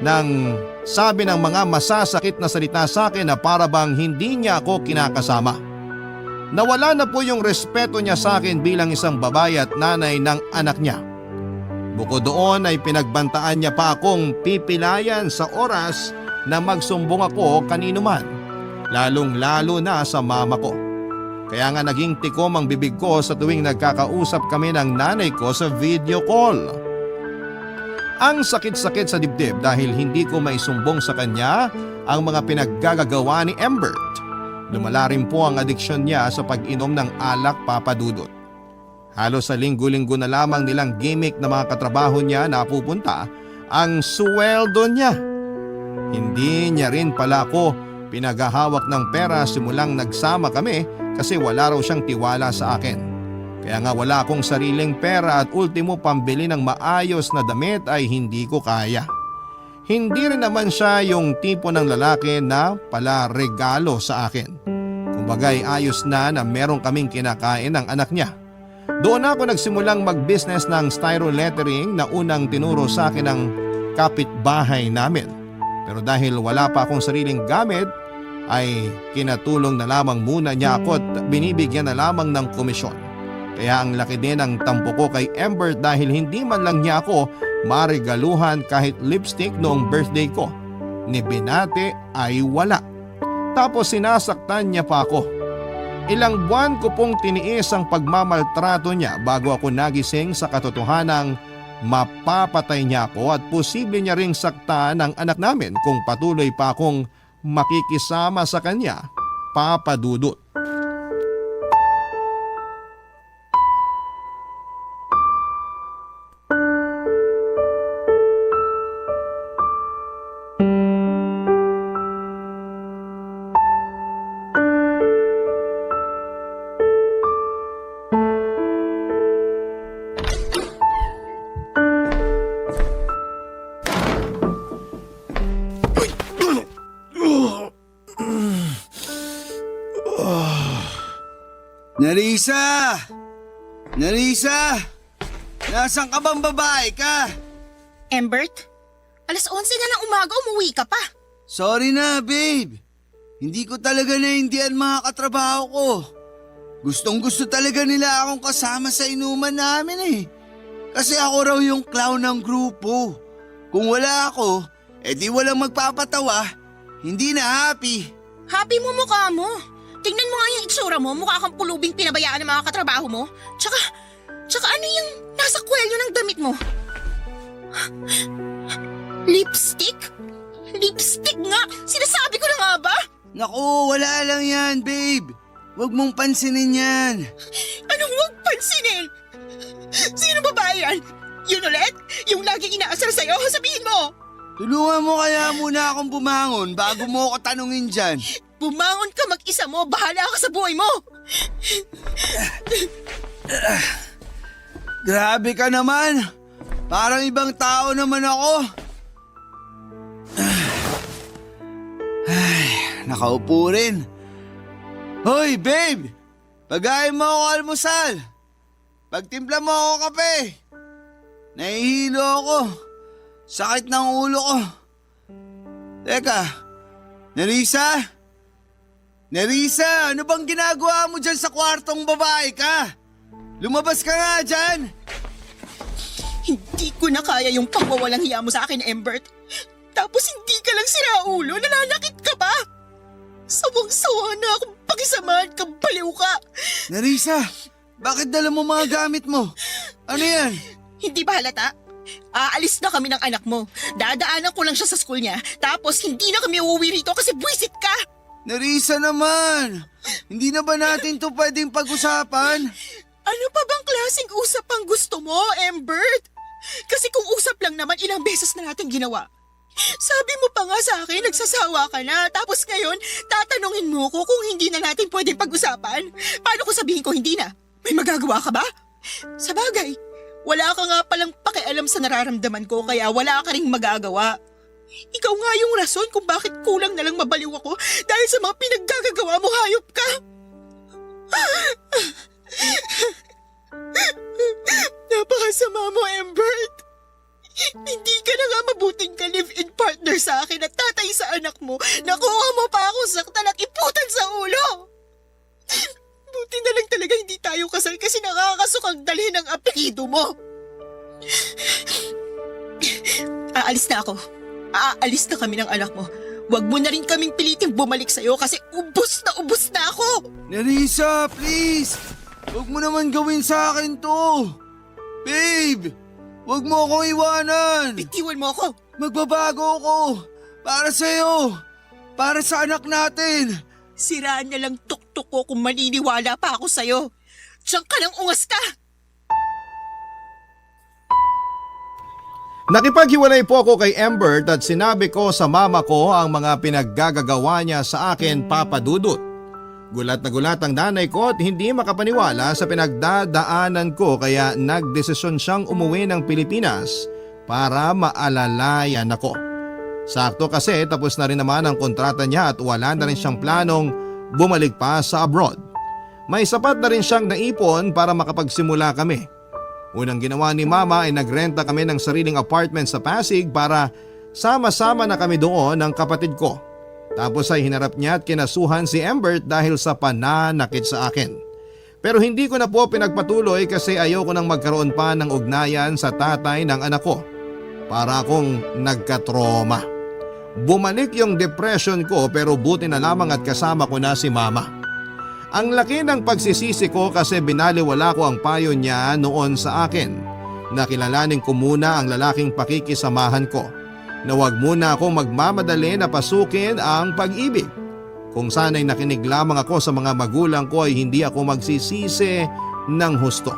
nang sabi ng mga masasakit na salita sa akin na para bang hindi niya ako kinakasama. Nawala na po yung respeto niya sa akin bilang isang babae at nanay ng anak niya. Bukod doon ay pinagbantaan niya pa akong pipilayan sa oras na magsumbong ako kanino man, lalong lalo na sa mama ko. Kaya nga naging tikom ang bibig ko sa tuwing nagkakausap kami ng nanay ko sa video call. Ang sakit-sakit sa dibdib dahil hindi ko maisumbong sa kanya ang mga pinaggagawa ni Embert. Lumala rin po ang adiksyon niya sa pag-inom ng alak, Papa Dudut. Halos sa linggo-linggo na lamang nilang gimmick na mga katrabaho niya na pupunta ang sweldo niya. Hindi niya rin pala ako pinagahawak ng pera simulang nagsama kami kasi wala raw siyang tiwala sa akin. Kaya nga wala akong sariling pera at ultimo pambili ng maayos na damit ay hindi ko kaya. Hindi rin naman siya yung tipo ng lalaki na pala regalo sa akin. Kumbagay ayos na meron kaming kinakain ng anak niya. Doon ako nagsimulang mag-business ng styro lettering na unang tinuro sa akin ng kapitbahay namin. Pero dahil wala pa akong sariling gamit, ay kinatulong na lamang muna niya ako at binibigyan na lamang ng komisyon. Kaya ang laki din ang tampo ko kay Embert dahil hindi man lang niya ako maregaluhan kahit lipstick noong birthday ko. Ni binate ay wala. Tapos sinasaktan niya pa ako. Ilang buwan ko pong tiniis ang pagmamaltrato niya bago ako nagising sa katotohanang mapapatay niya ako at posible niya ring saktan ang anak namin kung patuloy pa akong makikisama sa kanya, Papa Dudut. Nerissa! Nerissa! Nasaan ka bang babae ka? Embert, alas 11 na ng umaga, umuwi ka pa. Sorry na, babe. Hindi ko talaga naindihan mga katrabaho ko. Gustong gusto talaga nila akong kasama sa inuman namin eh. Kasi ako raw yung clown ng grupo. Kung wala ako, edi walang magpapatawa. Hindi na happy. Happy mo mukha mo. Tingnan mo nga yung itsura mo, mukha kang pulubing pinabayaan ng mga katrabaho mo. Tsaka ano yung nasa kwelyo ng damit mo? Lipstick? Lipstick nga! Sinasabi ko na nga ba? Naku, wala lang yan, babe. Huwag mong pansinin yan. Anong huwag pansinin? Sino babae yan? Yun ulit? Yung laging inaasar sa'yo? Sabihin mo! Tulungan mo kaya muna akong bumangon bago mo ako tanungin dyan. Bumangon ka mag-isa mo, bahala ka sa buhay mo! Grabe ka naman. Parang ibang tao naman ako. Ay, nakaupo rin. Hoy, babe! Pagayin mo ako almusal. Pagtimpla mo ako kape. Nahihilo ako. Sakit ng ulo ko. Teka, Nerissa? Nerissa, ano bang ginagawa mo dyan sa kwartong babae ka? Lumabas ka nga dyan! Hindi ko na kaya yung pagwawalang hiya mo sa akin, Embert. Tapos hindi ka lang siraulo, nananakit ka pa! Sawang-sawa na akong pakisamahan kang baliw ka! Nerissa, bakit dala mo mga gamit mo? Ano yan? Hindi ba halata? Aalis na kami ng anak mo. Dadaanan ko lang siya sa school niya. Tapos hindi na kami uuwi rito kasi buwisit ka! Nerissa naman! Hindi na ba natin to pwedeng pag-usapan? Ano pa bang klaseng usap ang gusto mo, Embert? Kasi kung usap lang naman, ilang beses na natin ginawa. Sabi mo pa nga sa akin, nagsasawa ka na. Tapos ngayon, tatanungin mo ko kung hindi na natin pwedeng pag-usapan. Paano ko sabihin ko hindi na? May magagawa ka ba? Sa bagay, wala ka nga palang pakialam sa nararamdaman ko kaya wala ka ring magagawa. Ikaw nga yung rason kung bakit kulang na lang mabaliw ako dahil sa mga pinaggagawa mo, hayop ka. Napakasama mo, Embert. Hindi ka na nga mabuting ka-live-in partner sa akin at tatay sa anak mo. Nakuha mo pa ako saktan at iputan sa ulo. Buti na lang talaga hindi tayo kasal kasi nakakasukang dalhin ang apelido mo. Aalis na ako. Aalis na kami ng anak mo. Huwag mo na rin kaming piliting bumalik sa'yo kasi ubos na ako. Nerissa, please! Huwag mo naman gawin sa akin to! Babe! Huwag mo akong iwanan! Bitiwan mo ako. Magbabago ako! Para sa'yo! Para sa anak natin! Siraan na lang tuktok ko kung maniniwala pa ako sa'yo. Diyan ka lang ungas ka. Nakipaghiwalay po ako kay Embert at sinabi ko sa mama ko ang mga pinaggagagawa niya sa akin, Papa Dudut. Gulat na gulat ang nanay ko at hindi makapaniwala sa pinagdadaanan ko kaya nagdesisyon siyang umuwi ng Pilipinas para maalalayan ako. Sakto kasi tapos na rin naman ang kontrata niya at wala na rin siyang planong bumalik pa sa abroad. May sapat na rin siyang naipon para makapagsimula kami. Unang ginawa ni Mama ay nagrenta kami ng sariling apartment sa Pasig para sama-sama na kami doon ng kapatid ko. Tapos ay hinarap niya at kinasuhan si Embert dahil sa pananakit sa akin. Pero hindi ko na po pinagpatuloy kasi ayoko nang magkaroon pa ng ugnayan sa tatay ng anak ko. Para akong nagkatroma. Bumalik yung depression ko pero buti na lamang at kasama ko na si Mama. Ang laki ng pagsisisi ko kasi binaliwala ko ang payo niya noon sa akin. Nakilalanin ko muna ang lalaking pakikisamahan ko. Na wag muna akong magmamadali na pasukin ang pag-ibig. Kung sana'y nakinig lamang ako sa mga magulang ko ay hindi ako magsisisi ng husto.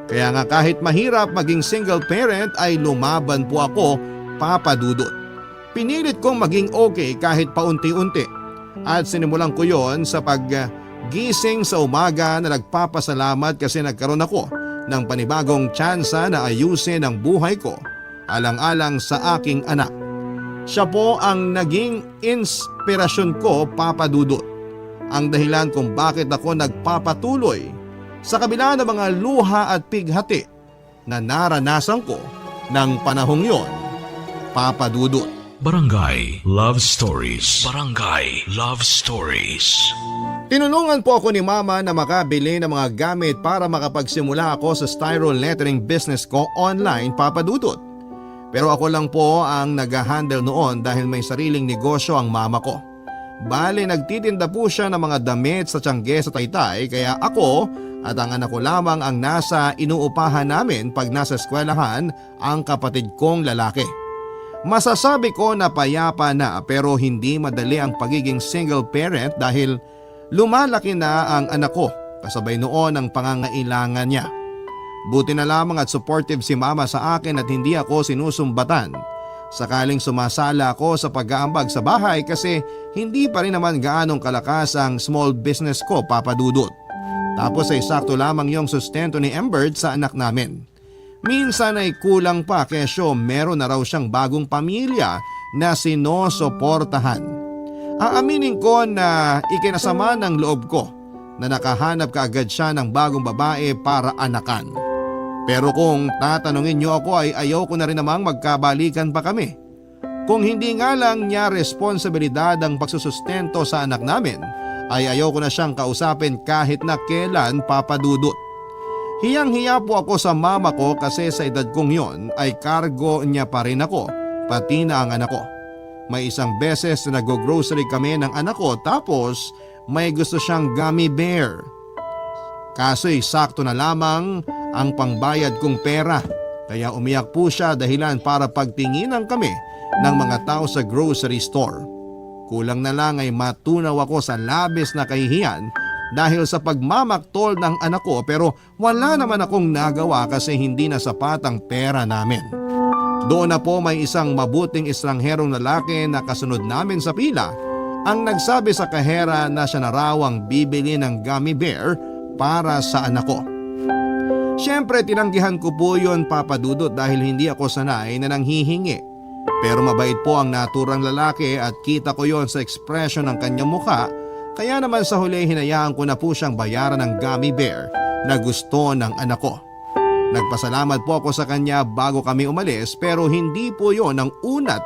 Kaya nga kahit mahirap maging single parent ay lumaban po ako, Papa Dudut. Pinilit kong maging okay kahit paunti-unti. At sinimulan ko yon sa paggising sa umaga na nagpapasalamat kasi nagkaroon ako ng panibagong tsansa na ayusin ang buhay ko alang-alang sa aking anak. Siya po ang naging inspirasyon ko, Papa Dudut. Ang dahilan kung bakit ako nagpapatuloy sa kabila ng mga luha at pighati na naranasan ko ng panahong yon, Papa Dudut. Barangay Love Stories. Barangay Love Stories. Tinulungan po ako ni Mama na makabili ng mga gamit para makapagsimula ako sa styrofoam lettering business ko online, Papa Dudut. Pero ako lang po ang nag-handle noon dahil may sariling negosyo ang mama ko. Bale, nagtitinda po siya ng mga damit sa Tiangge sa Taytay, kaya ako at ang anak ko lamang ang nasa inuupahan namin pag nasa eskwelahan ang kapatid kong lalaki. Masasabi ko na payapa na pero hindi madali ang pagiging single parent dahil lumalaki na ang anak ko kasabay noon ang pangangailangan niya. Buti na lamang at supportive si Mama sa akin at hindi ako sinusumbatan. Sakaling sumasala ako sa pag-aambag sa bahay kasi hindi pa rin naman gaanong kalakas ang small business ko, Papa Dudut. Tapos ay sakto lamang yung sustento ni Embert sa anak namin. Minsan ay kulang pa kesyo meron na raw siyang bagong pamilya na sinusuportahan. Aaminin ko na ikinasama ng loob ko na nakahanap kaagad siya ng bagong babae para anakan. Pero kung tatanungin niyo ako ay ayaw ko na rin namang magkabalikan pa kami. Kung hindi nga lang niya responsibilidad ang pagsusustento sa anak namin, ay ayaw ko na siyang kausapin kahit na kailan, Papa Dudut. Hiyang-hiya po ako sa mama ko kasi sa edad kong yon ay kargo niya pa rin ako, pati na ang anak ko. May isang beses na nag-grocery kami ng anak ko tapos may gusto siyang gummy bear. Kaso'y sakto na lamang ang pangbayad kong pera kaya umiyak po siya dahilan para pagtinginan kami ng mga tao sa grocery store. Kulang na lang ay matunaw ako sa labis na kahihiyan dahil sa pagmamaktol ng anak ko pero wala naman akong nagawa kasi hindi na sapat ang pera namin. Doon na po may isang mabuting estrangherong lalaki na kasunod namin sa pila ang nagsabi sa kahera na siya na raw ang bibili ng gummy bear para sa anak ko. Siyempre tinanggihan ko po yun, Papa Dudut, dahil hindi ako sanay na nanghihingi. Pero mabait po ang naturang lalaki at kita ko yon sa ekspresyon ng kanyang mukha, kaya naman sa huli hinayaan ko na po siyang bayaran ng gummy bear na gusto ng anak ko. Nagpasalamat po ako sa kanya bago kami umalis pero hindi po yon ang una't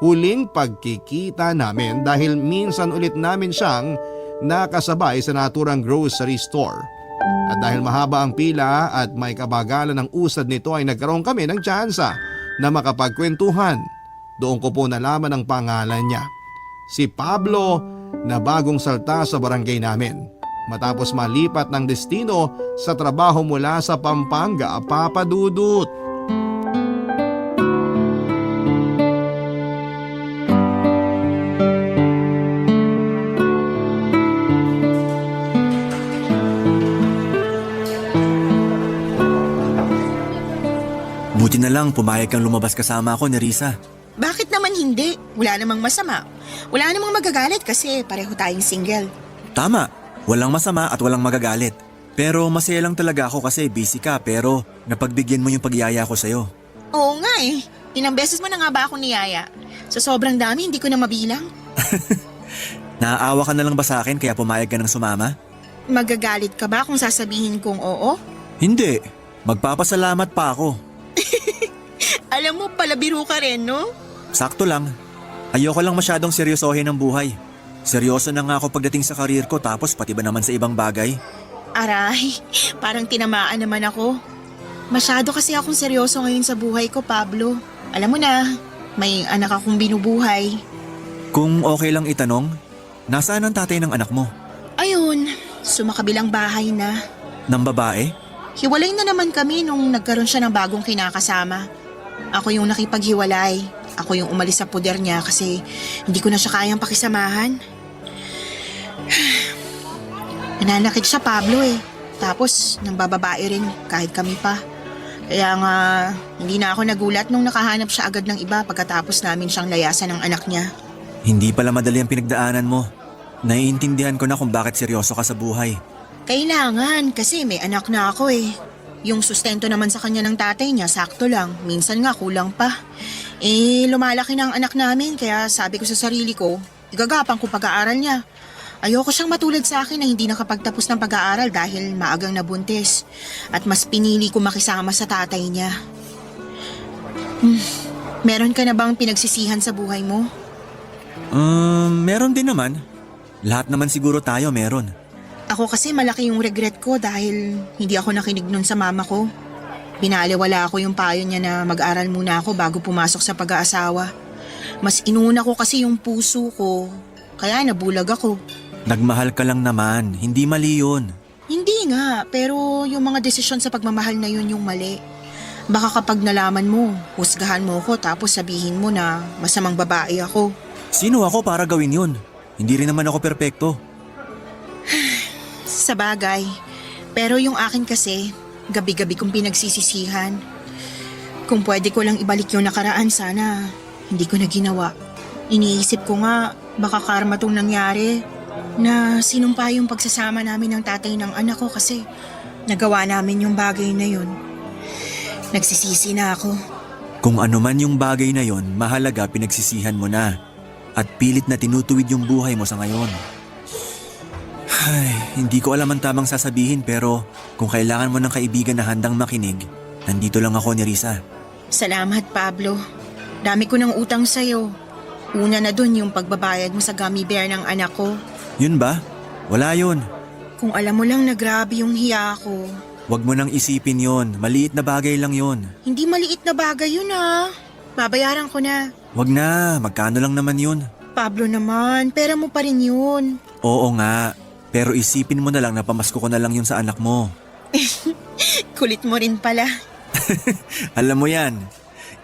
huling pagkikita namin dahil minsan ulit namin siyang nakasabay sa naturang grocery store. At dahil mahaba ang pila at may kabagalan ng usad nito ay nagkaroon kami ng tsansa na makapagkwentuhan. Doon ko po nalaman ang pangalan niya. Si Pablo na bagong salta sa barangay namin. Matapos malipat ng destino sa trabaho mula sa Pampanga, Papa Dudut. Buti na lang pumayag kang lumabas kasama ako ni Risa. Bakit naman hindi? Wala namang masama. Wala namang magagalit kasi pareho tayong single. Tama, walang masama at walang magagalit. Pero masaya lang talaga ako kasi busy ka pero napagbigyan mo yung pagyaya ko sa'yo. Oo nga eh. Ilang beses mo na nga ba ako niyaya? Sa sobrang dami, hindi ko na mabilang. Naaawa ka na lang ba sa akin kaya pumayag ka ng sumama? Magagalit ka ba kung sasabihin kong oo? Hindi, magpapasalamat pa ako. Alam mo, palabiro ka rin, no? Sakto lang. Ayoko lang masyadong seryosohin ang buhay. Seryoso na nga ako pagdating sa karir ko tapos pati ba naman sa ibang bagay? Aray, parang tinamaan naman ako. Masyado kasi akong seryoso ngayon sa buhay ko, Pablo. Alam mo na, may anak akong binubuhay. Kung okay lang itanong, nasaan ang tatay ng anak mo? Ayun, sumakabilang bahay na. Ng babae? Hiwalay na naman kami nung nagkaroon siya ng bagong kinakasama. Ako yung nakipaghiwalay. Ako yung umalis sa puder niya kasi hindi ko na siya kayang pakisamahan. Nananakit siya, Pablo eh. Tapos nang bababae rin kahit kami pa. Kaya nga hindi na ako nagulat nung nakahanap siya agad ng iba pagkatapos namin siyang layasan ng anak niya. Hindi pala madali ang pinagdaanan mo. Naiintindihan ko na kung bakit seryoso ka sa buhay. Kailangan kasi may anak na ako eh. Yung sustento naman sa kanya ng tatay niya, sakto lang. Minsan nga kulang pa. Lumalaki na ang anak namin kaya sabi ko sa sarili ko, igagapang ko pag-aaral niya. Ayoko siyang matulad sa akin na hindi nakapagtapos ng pag-aaral dahil maagang nabuntis at mas pinili ko makisama sa tatay niya. Meron ka na bang pinagsisihan sa buhay mo? Meron din naman. Lahat naman siguro tayo meron. Ako kasi malaki yung regret ko dahil hindi ako nakinig nun sa mama ko. Binaliwala ako yung payo niya na mag-aral muna ako bago pumasok sa pag-aasawa. Mas inuna ko kasi yung puso ko, kaya nabulag ako. Nagmahal ka lang naman, hindi mali yun. Hindi nga, pero yung mga desisyon sa pagmamahal na yun yung mali. Baka kapag nalaman mo, husgahan mo ko tapos sabihin mo na masamang babae ako. Sino ako para gawin yun? Hindi rin naman ako perpekto. Sa bagay, pero yung akin kasi, gabi-gabi kong pinagsisisihan. Kung pwede ko lang ibalik yung nakaraan, sana hindi ko na ginawa. Iniisip ko nga, baka karma tong nangyari na sinumpa yung pagsasama namin ng tatay ng anak ko kasi nagawa namin yung bagay na yun. Nagsisisi na ako. Kung ano man yung bagay na yon, mahalaga pinagsisihan mo na. At pilit na tinutuwid yung buhay mo sa ngayon. Ay, hindi ko alam ang tamang sasabihin pero kung kailangan mo ng kaibigan na handang makinig, nandito lang ako ni Risa. Salamat, Pablo. Dami ko ng utang sa'yo. Una na dun yung pagbabayad mo sa gummy bear ng anak ko. Yun ba? Wala yun. Kung alam mo lang na grabe yung hiya ko. Huwag mo nang isipin yon. Maliit na bagay lang yon. Hindi maliit na bagay yun ah. Babayaran ko na. Huwag na, magkano lang naman yun. Pablo naman, pera mo pa rin yun. Oo nga, pero isipin mo na lang na pamasko ko na lang yun sa anak mo. Kulit mo rin pala. Alam mo yan,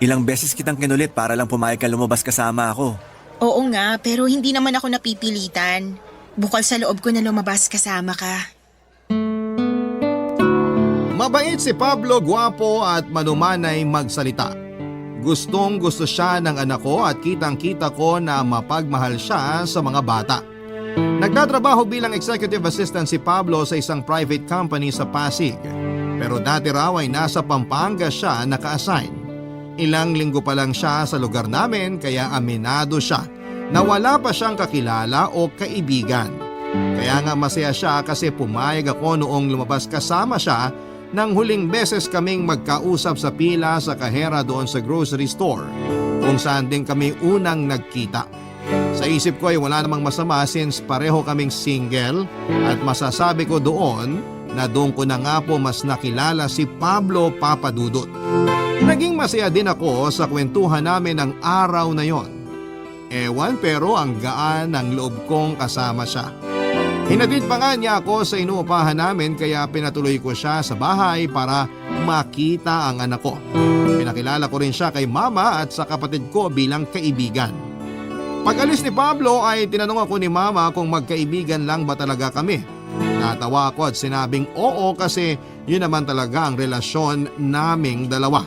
ilang beses kitang kinulit para lang pumayag ka lumabas kasama ako. Oo nga, pero hindi naman ako napipilitan. Bukal sa loob ko na lumabas kasama ka. Mabait si Pablo, gwapo at manumanay magsalita. Gustong gusto siya ng anak ko at kitang-kita ko na mapagmahal siya sa mga bata. Nagtatrabaho bilang executive assistant si Pablo sa isang private company sa Pasig. Pero dati raw ay nasa Pampanga siya naka-assign. Ilang linggo pa lang siya sa lugar namin kaya aminado siya na wala pa siyang kakilala o kaibigan. Kaya nga masaya siya kasi pumayag ako noong lumabas kasama siya nang huling beses kaming magkausap sa pila sa kahera doon sa grocery store kung saan din kami unang nagkita. Sa isip ko ay wala namang masama since pareho kaming single at masasabi ko doon na doon ko na nga po mas nakilala si Pablo Papadudut. Naging masaya din ako sa kwentuhan namin ng araw na yon. Ewan pero ang gaan ng loob kong kasama siya. Hinatid pa nga niya ako sa inuupahan namin kaya pinatuloy ko siya sa bahay para makita ang anak ko. Pinakilala ko rin siya kay mama at sa kapatid ko bilang kaibigan. Pag-alis ni Pablo ay tinanong ako ni mama kung magkaibigan lang ba talaga kami. Natawa ako at sinabing oo kasi yun naman talaga ang relasyon naming dalawa.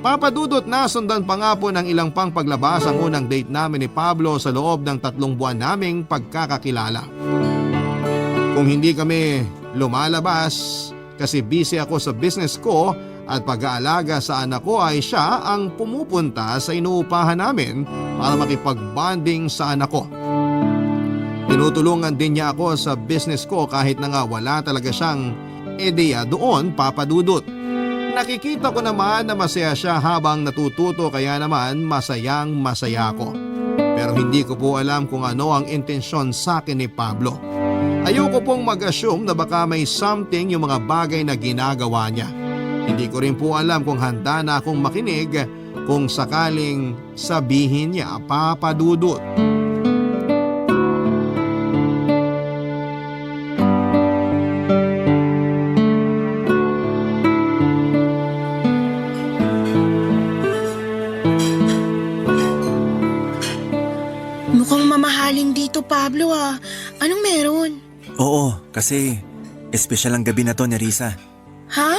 Papadudot na sundan pa nga po ng ilang pang paglabas ang unang date namin ni Pablo sa loob ng 3 buwan naming pagkakakilala. Kung hindi kami lumalabas kasi busy ako sa business ko at pag-aalaga sa anak ko ay siya ang pumupunta sa inuupahan namin para makipag-bonding sa anak ko. Tinutulungan din niya ako sa business ko kahit na nga wala talaga siyang ideya doon, Papadudut. Nakikita ko naman na masaya siya habang natututo kaya naman masayang masaya ako. Pero hindi ko po alam kung ano ang intensyon sa akin ni Pablo. Ayoko pong mag-assume na baka may something yung mga bagay na ginagawa niya. Hindi ko rin po alam kung handa na akong makinig kung sakaling sabihin niya, Papadudut. Mukhang mamahalin dito, Pablo ah. Anong meron? Oo, kasi espesyal ang gabi na to ni Risa. Ha?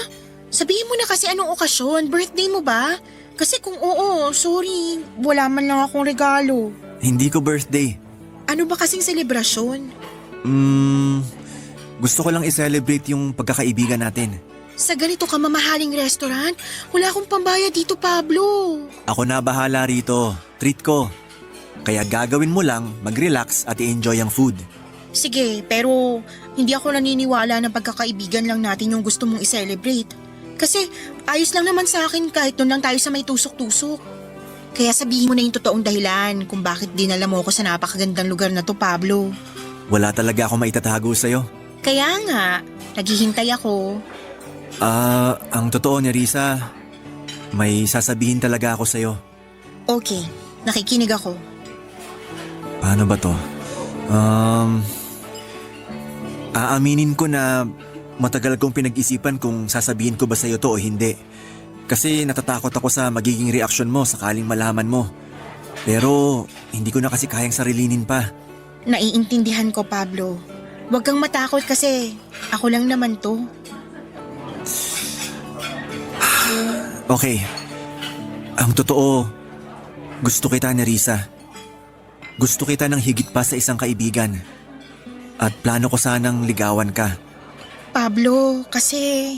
Sabihin mo na kasi anong okasyon. Birthday mo ba? Kasi kung oo, sorry. Wala man lang akong regalo. Hindi ko birthday. Ano ba kasing selebrasyon? Gusto ko lang i-celebrate yung pagkakaibigan natin. Sa ganito ka mamahaling restaurant, wala akong pambayad dito, Pablo. Ako na bahala rito. Treat ko. Kaya gagawin mo lang, mag-relax at i-enjoy ang food. Sige, pero hindi ako naniniwala na pagkakaibigan lang natin yung gusto mong i-celebrate. Kasi ayos lang naman sa akin kahit doon lang tayo sa may tusok-tusok. Kaya sabihin mo na yung totoong dahilan kung bakit dinala mo ako sa napakagandang lugar na to, Pablo. Wala talaga ako maitatago sa'yo. Kaya nga, naghihintay ako. Ang totoo, Nerissa, may sasabihin talaga ako sa'yo. Okay, nakikinig ako. Paano ba to? Aaminin ko na matagal kong pinag-isipan kung sasabihin ko ba sa'yo to o hindi. Kasi natatakot ako sa magiging reaksyon mo sakaling malaman mo. Pero hindi ko na kasi kayang sarilinin pa. Naiintindihan ko, Pablo. Huwag kang matakot kasi ako lang naman to. Okay. Ang totoo, gusto kita, Nerissa. Gusto kita ng higit pa sa isang kaibigan. At plano ko sanang ligawan ka. Pablo, kasi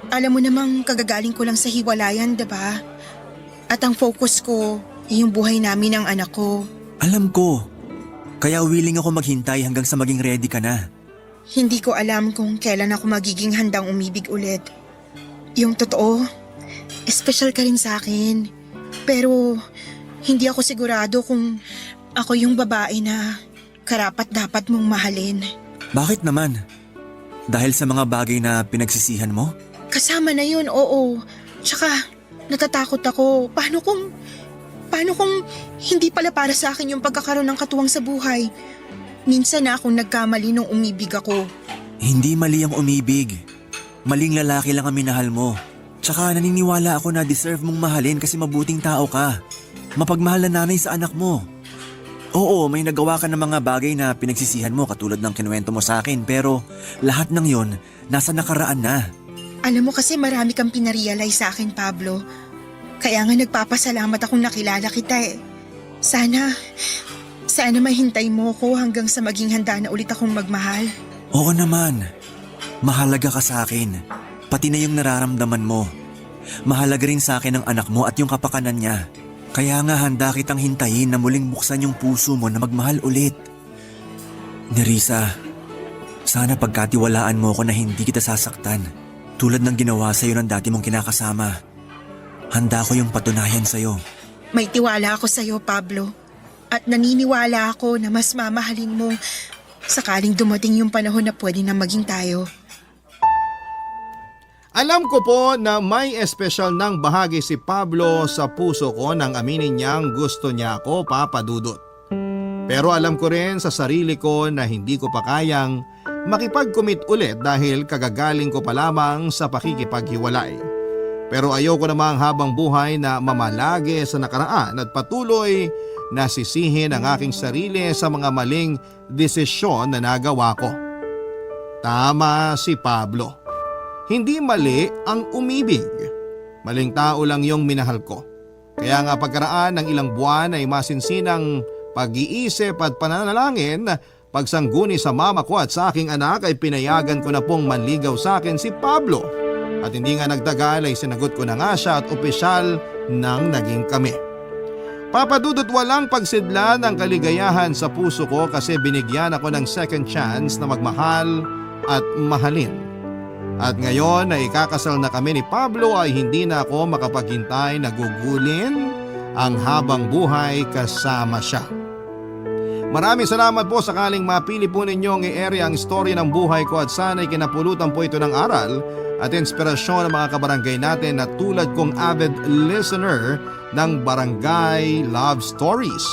alam mo namang kagagaling ko lang sa hiwalayan, diba? At ang focus ko ay yung buhay namin ng anak ko. Alam ko. Kaya willing ako maghintay hanggang sa maging ready ka na. Hindi ko alam kung kailan ako magiging handang umibig ulit. Yung totoo, espesyal ka rin sa akin. Pero hindi ako sigurado kung ako yung babae na karapat-dapat mong mahalin. Bakit naman? Dahil sa mga bagay na pinagsisihan mo? Kasama na yun, oo. Tsaka natatakot ako. Paano kung hindi pala para sa akin yung pagkakaroon ng katuwang sa buhay? Minsan na akong nagkamali nung umibig ako. Hindi mali ang umibig. Maling lalaki lang ang minahal mo. Tsaka naniniwala ako na deserve mong mahalin kasi mabuting tao ka. Mapagmahal na nanay sa anak mo. Oo, may nagawa ka ng mga bagay na pinagsisihan mo katulad ng kinuwento mo sa akin, pero lahat ng yon nasa nakaraan na. Alam mo kasi marami kang pinarealize sa akin, Pablo. Kaya nga nagpapasalamat akong nakilala kita eh. Sana mahintay mo ko hanggang sa maging handa na ulit akong magmahal. Oo naman. Mahalaga ka sa akin. Pati na yung nararamdaman mo. Mahalaga rin sa akin ang anak mo at yung kapakanan niya. Kaya nga handa kitang hintayin na muling buksan yung puso mo na magmahal ulit. Nerissa, sana pagkatiwalaan mo ko na hindi kita sasaktan. Tulad ng ginawa sa'yo ng dati mong kinakasama. Handa ko yung patunayan sa'yo. May tiwala ako sa'yo, Pablo. At naniniwala ako na mas mamahalin mo sakaling dumating yung panahon na pwede na maging tayo. Alam ko po na may espesyal ng bahagi si Pablo sa puso ko nang aminin niyang gusto niya ako, Papa Dudut. Pero alam ko rin sa sarili ko na hindi ko pa kayang makipag-commit ulit dahil kagagaling ko pa lamang sa pakikipaghiwalay. Pero ayoko namang habang buhay na mamalagi sa nakaraan at patuloy na sisihin ang aking sarili sa mga maling desisyon na nagawa ko. Tama si Pablo. Hindi mali ang umibig. Maling tao lang yung minahal ko. Kaya nga pagkaraan ng ilang buwan ay masinsinang pag-iisip at pananalangin, pagsangguni sa mama ko at sa aking anak ay pinayagan ko na pong manligaw sa akin si Pablo. At hindi nga nagtagal ay sinagot ko na nga siya at opisyal nang naging kami. Papa Dudut, walang pagsidla ng kaligayahan sa puso ko kasi binigyan ako ng second chance na magmahal at mahalin. At ngayon na ikakasal na kami ni Pablo ay hindi na ako makapaghintay na gugulin ang habang buhay kasama siya. Maraming salamat po sakaling mapili po ninyong i-area ang storya ng buhay ko at sana'y kinapulutan po ito ng aral at inspirasyon ng mga kabarangay natin na tulad kong avid listener ng Barangay Love Stories.